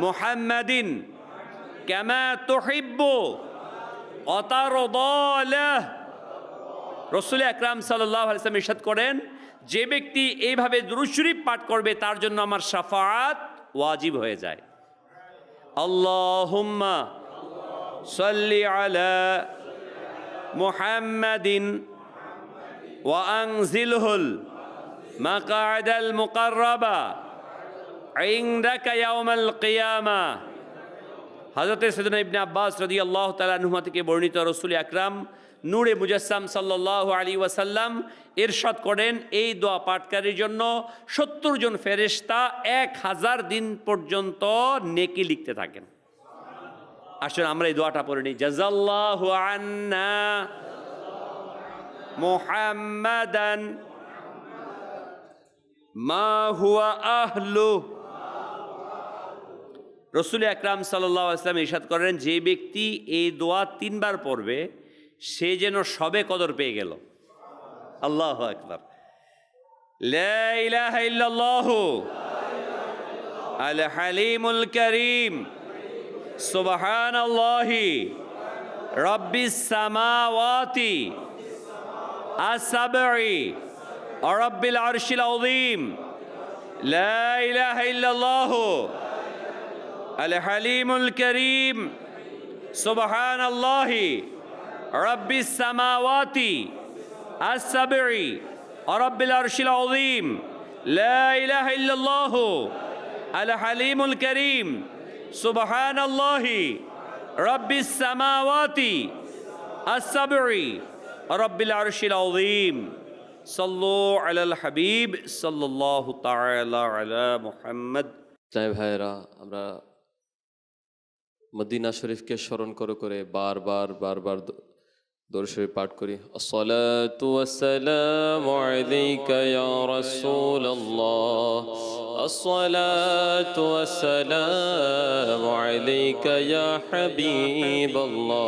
মুহাম্মাদিন কামা তুহিব্বু ওয়া তারদা লাহ। রাসূল আকরাম সাল্লাল্লাহু আলাইহি ওয়াসাল্লাম ইরশাদ করেন, যে ব্যক্তি এইভাবে দুরূদ শরীফ পাঠ করবে তার জন্য আমার শাফাআত ওয়াজিব হয়ে যায়। আল্লাহুম্মা সাল্লি আলা মুহাম্মাদিন ওয়া আনজিলহুল মাকআদাল মুকাররাবা ইনদাকা ইয়াউমাল কিয়ামা। হযরত সাইয়্যিদুনা ইবনে আব্বাস রাদিয়াল্লাহু তাআলা আনহুমা থেকে বর্ণিত, রাসূল আকরাম নূরে মুজাসসাম সাল্লাল্লাহু আলাইহি ওয়াসাল্লাম ইরশাদ করেন, এই দোয়া পাঠকারীর জন্য 70 জন ফেরেশতা 1000 দিন পর্যন্ত নেকি লিখতে থাকেন। আসুন আমরা এই দোয়াটা পড়ে নিই। জাযাল্লাহু আন্না মুহাম্মাদান মা হুয়া আহলু। রাসূল আকরাম সাল্লাল্লাহু আলাইহি ওয়াসাল্লাম ইরশাদ করেন, যে ব্যক্তি এই দোয়া 3 বার পড়বে সে যেন সবে কদর পেয়ে গেল। আল্লাহু আকবার। লা ইলাহা ইল্লাল্লাহু আল হালিমুল কারীম সুবহানাল্লাহি রাব্বিস সামাওয়াতি আস-সাবঈ ওয়া রাব্বিল আরশিল আযীম। লা ইলাহা ইল্লাল্লাহু আল হালিমুল কারীম সুবহানাল্লাহি রাব্বিস সামাওয়াতি আস-সাবঈ ওয়া রাব্বিল আরশিল আযীম। লা ইলাহা ইল্লাল্লাহু আল হালিমুল কারীম সুবহানাল্লাহি রাব্বিস সামাওয়াতি আস-সাবঈ ওয়া রাব্বিল আরশিল আযীম। সাল্লু আলাল হাবিব সাল্লাল্লাহু তাআলা আলা মুহাম্মদ। তাই ভাইরা, আমরা মদিনা শরীফকে স্মরণ করে করে বারবার দরুদ শরীফ পাঠ করি। আসসালাতু ওয়াসসালামু আলাইকা ইয়া রাসূলুল্লাহ, আসসালাতু ওয়াসসালামু আলাইকা ইয়া হাবিবাল্লাহ,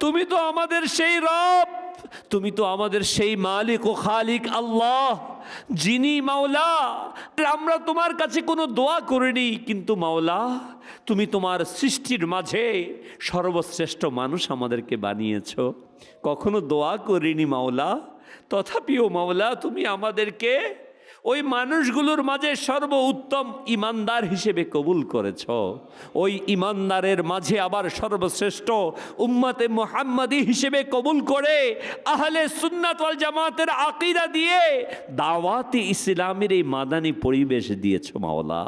তুমি তো আমাদের সেই রব, তুমি তো আমাদের সেই মালিক ও খালিক আল্লাহ, যিনি মাওলা। আমরা তোমার কাছে কোনো দোয়া করিনি, কিন্তু মাওলা তুমি তোমার সৃষ্টির মাঝে সর্বশ্রেষ্ঠ মানুষ আমাদেরকে বানিয়েছ। কখনো দোয়া করিনি মাওলা, তথাপিও মাওলা তুমি আমাদেরকে ওই মানুষগুলোর মাঝে সর্বোত্তম ইমানদার হিসেবে কবুল করেছ। ওই ইমানদারের মাঝে আবার সর্বশ্রেষ্ঠ উম্মতে মুহাম্মাদি হিসেবে কবুল করে আহলে সুন্নাত ওয়াল জামাতের আকীদা দিয়ে দাওয়াতে ইসলামের এই মাদানী পরিবেশ দিয়েছ মাওলা।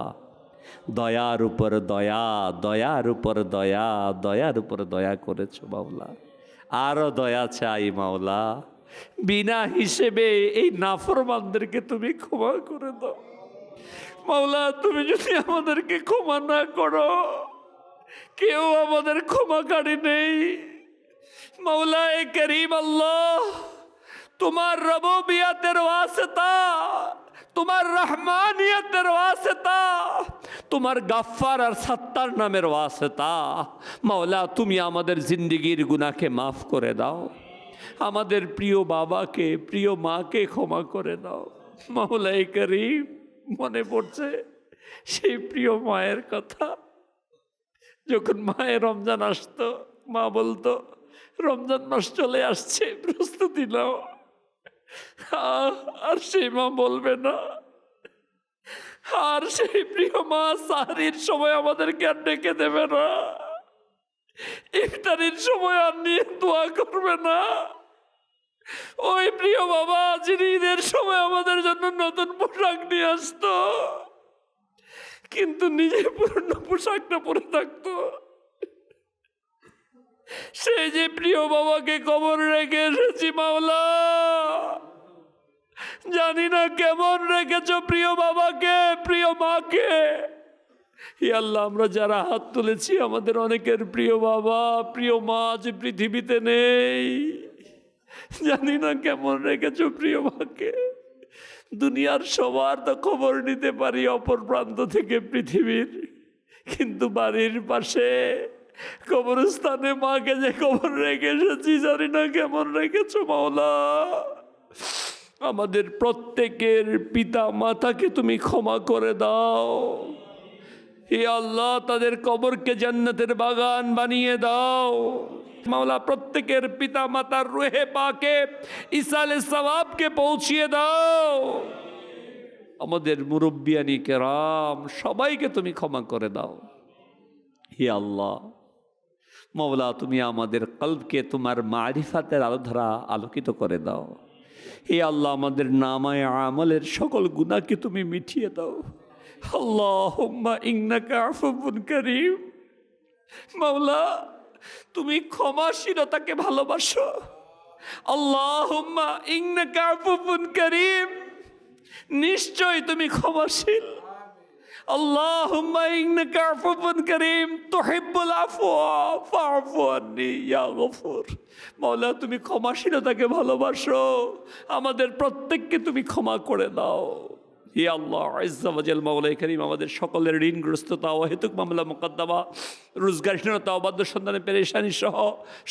দয়ার উপর দয়া, দয়ার উপর দয়া, দয়ার উপর দয়া করেছ মাওলা। আরও দয়া চাই মাওলা, বিনা হিসেবে এই নাফরমানদেরকে তুমি ক্ষমা করে দাও মাওলা। তুমি যদি আমাদেরকে ক্ষমা না করো, কেউ আমাদের ক্ষমাকারী নেই মাওলা এ করিম আল্লাহ। তোমার রবুবিয়তের ওয়াসিতা, তোমার রহমানিয়তের ওয়াসিতা, তোমার গাফফার আর সাত্তার নামের ওয়াসিতা মাওলা, তুমি আমাদের জিন্দেগির গুনাহকে মাফ করে দাও। আমাদের প্রিয় বাবাকে, প্রিয় মাকে ক্ষমা করে দাও মাওলা করিম। মনে পড়ছে সেই প্রিয় মায়ের কথা, যখন মায়ের রমজান আসতো, মা বলতো রমজান মাস চলে আসছে, প্রস্তুতি নাও। আর সেই মা বলবে না। আর সেই প্রিয় মা সাহরির সময় আমাদেরকে আর ডেকে দেবে না, ইফতারির সময় আর নিয়ে দোয়া করবে না। ওই প্রিয় বাবা যিনি ঈদের সময় আমাদের জন্য নতুন পোশাক নিয়ে আসতো, কিন্তু নিজে পুরনো পোশাকটা পরে থাকতো, সেই যে প্রিয় বাবাকে কবর রেখে এসেছি মাওলা। জানি না কেমন রেখেছো প্রিয় বাবাকে, প্রিয় মাকে। হে আল্লাহ, আমরা যারা হাত তুলেছি আমাদের অনেকের প্রিয় বাবা, প্রিয় মা যে পৃথিবীতে নেই। জানি না কেমন রেখেছো প্রিয় মাকে। দুনিয়ার সবার তো খবর নিতে পারি অপর প্রান্ত থেকে পৃথিবীর, কিন্তু বাড়ির পাশে কবরস্থানে মাকে যে কবর রেখে এসেছি, জানি না কেমন রেখেছো মাওলা। আমাদের প্রত্যেকের পিতা মাতাকে তুমি ক্ষমা করে দাও হে আল্লাহ, তাদের কবরকে জান্নাতের বাগান বানিয়ে দাও মাওলা। প্রত্যেকের পিতা মাতার রুহে পাকে ইসালে সওয়াবকে পৌঁছিয়ে দাও। আমাদের মুরব্বিয়ানি কেরাম সবাইকে তুমি ক্ষমা করে দাও হে আল্লাহ। মাওলা, তুমি আমাদের কলবকে তোমার মারিফাতের আলো দ্বারা আলোকিত করে দাও হে আল্লাহ। আমাদের নামায়ে আমলের সকল গুনাহকে তুমি মিটিয়ে দাও। আল্লাহুম্মা ইন্নাকা আফুবুন কারীম। মাওলা, তুমি ক্ষমাশীলতাকে ভালোবাসো। আল্লাহুম্মা ইন্নাকা আফুবুন কারীম, নিশ্চয় তুমি ক্ষমাশীল। আল্লাহুম্মা ইন্নাকা আফুবুন কারীম তুহিব্বুল আফওয়া ফা'ফু আন্নী ইয়া গফুর। মাওলা, তুমি ক্ষমাশীলতাকে ভালোবাসো, আমাদের প্রত্যেককে তুমি ক্ষমা করে দাও হে আল্লাহ আজ্জা ওয়া জাল। মাওলা কারীম, আমাদের সকলের ঋণগ্রস্ততা, অহেতুক মামলা মোকদ্দমা, রোজগারহীনতা, অবাধ্য সন্তানে পেরেশানি সহ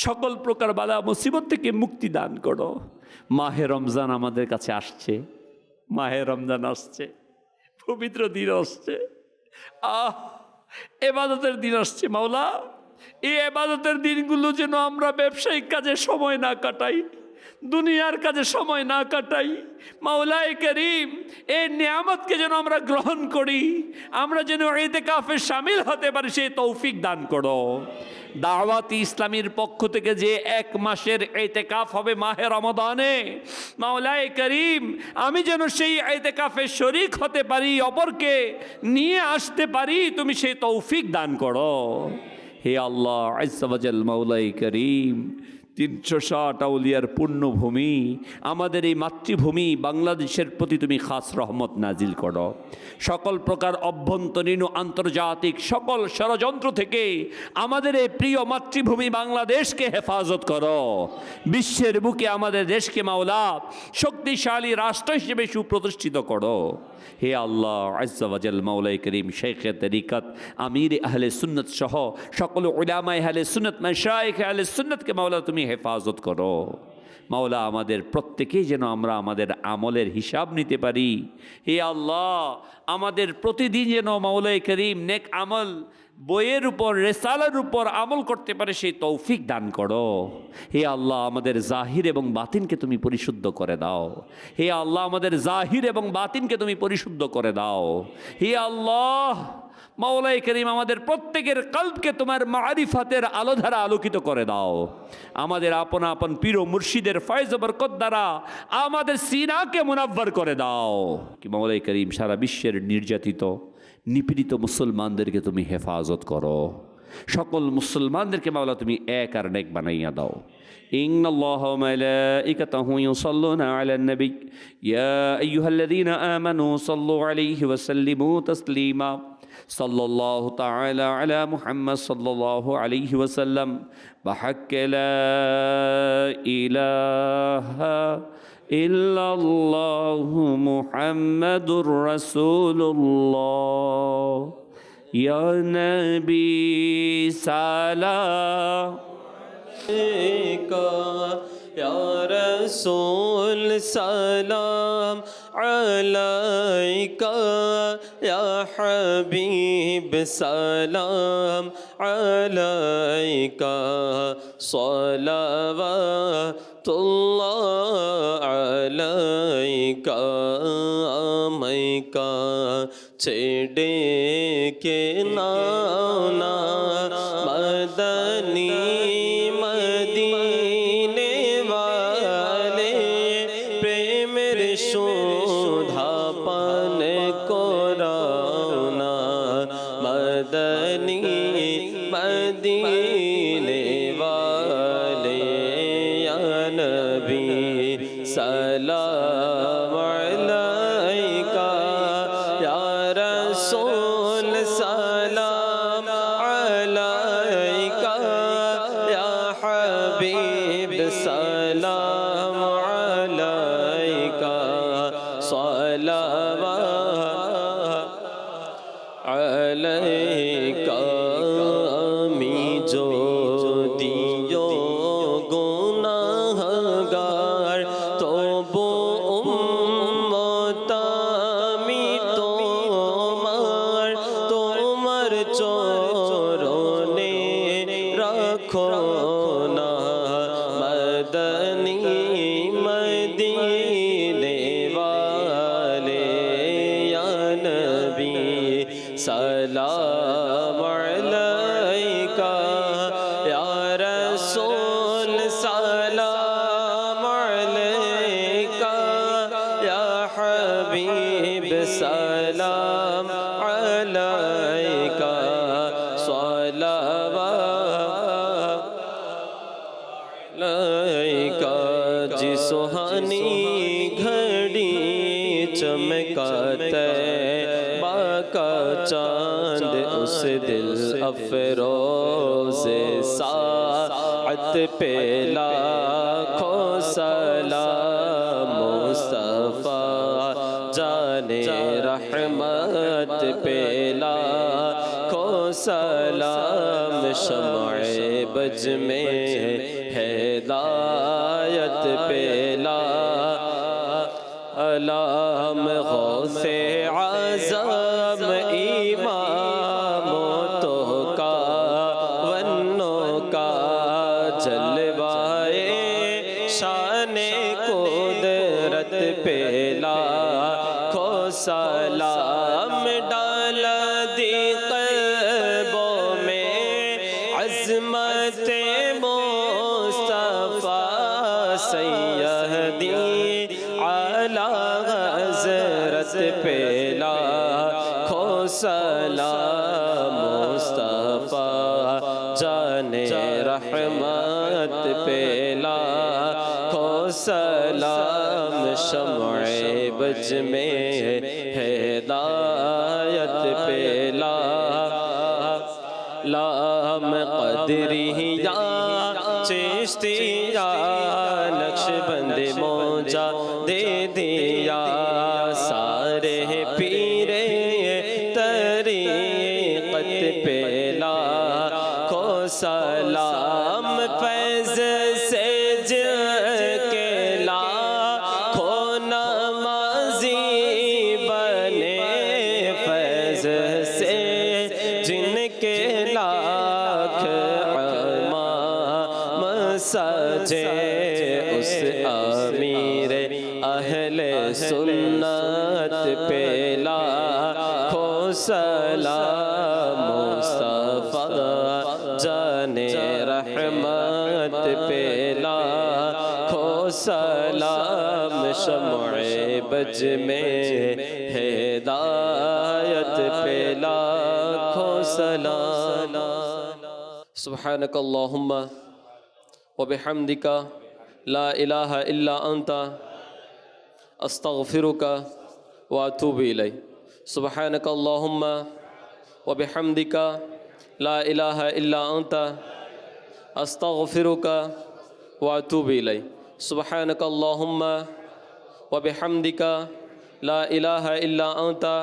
সকল প্রকার বালা মুসিবত থেকে মুক্তি দান করো। মাহে রমজান আমাদের কাছে আসছে, মাহে রমজান আসছে, পবিত্র দিন আসছে, ইবাদতের দিন আসছে মাওলা। এই ইবাদতের দিনগুলো যেন আমরা ব্যবসায়িক কাজে সময় না কাটাই, দুনিয়ার কাজে সময় না কাটাই মাওলায়ে কারীম। এই নিয়ামতকে যেন আমরা গ্রহণ করি, আমরা যেন ইতিকাফে শামিল হতে পারি, সেই তৌফিক দান করো। দাওয়াতি ইসলামীর পক্ষ থেকে যে 1 মাসের ইতিকাফ হবে মাহে রমাদানে, মাওলায়ে কারীম আমি যেন সেই ইতিকাফে শরীক হতে পারি, অপরকে নিয়ে আসতে পারি, তুমি সেই তৌফিক দান করো হে আল্লাহ আজ্জা ওয়া জাল। মাওলায়ে কারীম, 360 আউলিয়ার পুণ্যভূমি আমাদের এই মাতৃভূমি বাংলাদেশের প্রতি তুমি খাস রহমত নাজিল করো। সকল প্রকার অভ্যন্তরীণ ও আন্তর্জাতিক সকল ষড়যন্ত্র থেকে আমাদের এই প্রিয় মাতৃভূমি বাংলাদেশকে হেফাজত করো। বিশ্বের বুকে আমাদের দেশকে মাওলা শক্তিশালী রাষ্ট্র হিসেবে সুপ্রতিষ্ঠিত করো। হে আল্লাহ আজ্জা ওয়াজাল মাওলাই করিম শেখে তরিকত আমির আহলে সুন্নত সহ সকল উলামায়ে আহলে সুন্নত মাশায়েখ আহলে সুন্নতকে মাওলা তুমি হেফাজত করো। মাওলা আমাদের প্রত্যেকেই যেন আমরা আমাদের আমলের হিসাব নিতে পারি। হে আল্লাহ আমাদের প্রতিদিন যেন মাওলাই করিম নেক আমল বইয়ের উপর রেসালার উপর আমল করতে পারে সেই তৌফিক দান করো। হে আল্লাহ আমাদের জাহির এবং বাতিনকে তুমি পরিশুদ্ধ করে দাও। হে আল্লাহ আমাদের জাহির এবং বাতিনকে তুমি পরিশুদ্ধ করে দাও। হে আল্লাহ মাওলাই করিম আমাদের প্রত্যেকের কলবকে তোমার মারিফাতের আলো দ্বারা আলোকিত করে দাও। আমাদের আপন আপন পীর ও মুর্শিদের ফয়েজ ও বরকত দ্বারা আমাদের সিনাকে মুনাব্বর করে দাও। কি মাওলাই করিম সারা বিশ্বের নির্যাতিত নিপীড়িত মুসলমানদেরকে তুমি হেফাজত করো। সকল মুসলমানদেরকে মাওলা তুমি এক আর নেক বানাইয়া দাও। ইন্নাল্লাহা ওয়া মালাইকাতাহু ইউসাল্লুনা আলান নবী ইয়া আইয়ুহাল্লাযীনা আমানু সাল্লু আলাইহি ওয়া সাল্লিমু তাসলিমা সাল্লাল্লাহু তাআলা আলা মুহাম্মদ সাল্লাল্লাহু আলাইহি ওয়া সাল্লাম বিহাক্কি লা ইলাহা ইল্লাল্লাহু মুহাম্মাদুর রাসূলুল্লাহ ইয়া নবী সালাম या रसूल सलाम अलैका या हबीब सलाम अलैका सलावतुल्लाह अलैका मैका छेड़े के नाना मदनी मदीने वाले या नबी सलाम अलैका या रसूल सलाम अलैका या हबीब सलाम अलैका सलावत अलैका सलाम अलैका या रसूल सलाम अलैका या हबीब सलाम अलैका सलावत अलैका। जी सुहानी घड़ी चमकाते का चांद उस दिल अफरोज़े साअत पे लाखों सलाम मुस्तफ़ा जाने रहमत पे लाखों सलाम शम्अ बज में हिदायत पे अलाम गौसे आज़म इमामों तो का वन्नों का जलवाए शाने कुदरत पे लाखों सलाम डाल दी क़ल्बों में अज़मत मुस्तफ़ा सैयदी आला हज़रत पे लाखों सलाम मुस्तफ़ा जाने रहमत पे सलाम शम्ए बज में हिदायत पे लाम कदरिया चिश्तिया नक्शबंद मौजा दे दिया सारे पीरे तरीक़त पे लाखो सलाम फैज़ से के लाखो नमाज़ी बने फैज़ से जिनके लाख इमाम सजे उस अमीर अहले सुन्नत पे लाखो सलाम मुस्तफ़ा जाने रहमत पे लाखो सलाम शम्ए बज में हिदायत पे लाखो सलाम सुब्हानक अल्लाहुम्मा व बिहम्दिका ला इलाहा इल्ला अंता अस्तगफिरुका व अतूबु इलैक सुब्हानक अल्लाहुम्मा व बिहम्दिका ला इलाहा इल्ला अंता अस्तगफिरुका व अतूबु इलैक सुब्हानक अल्लाहुम्मा व बिहम्दिका ला इलाहा इल्ला अंता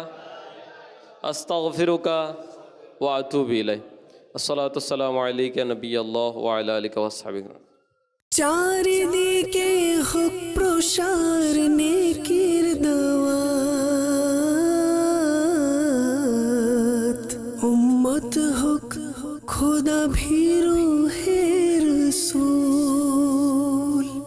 अस्तगफिरुका व अतूबु इलैक अस्सलातु वस्सलामु अलैका नबी अल्लाह व अला आलिका वस्सहबिहि চারিদিকে হোক প্রসার নেকির দাওয়াত উম্মত হোক খোদা ভীরু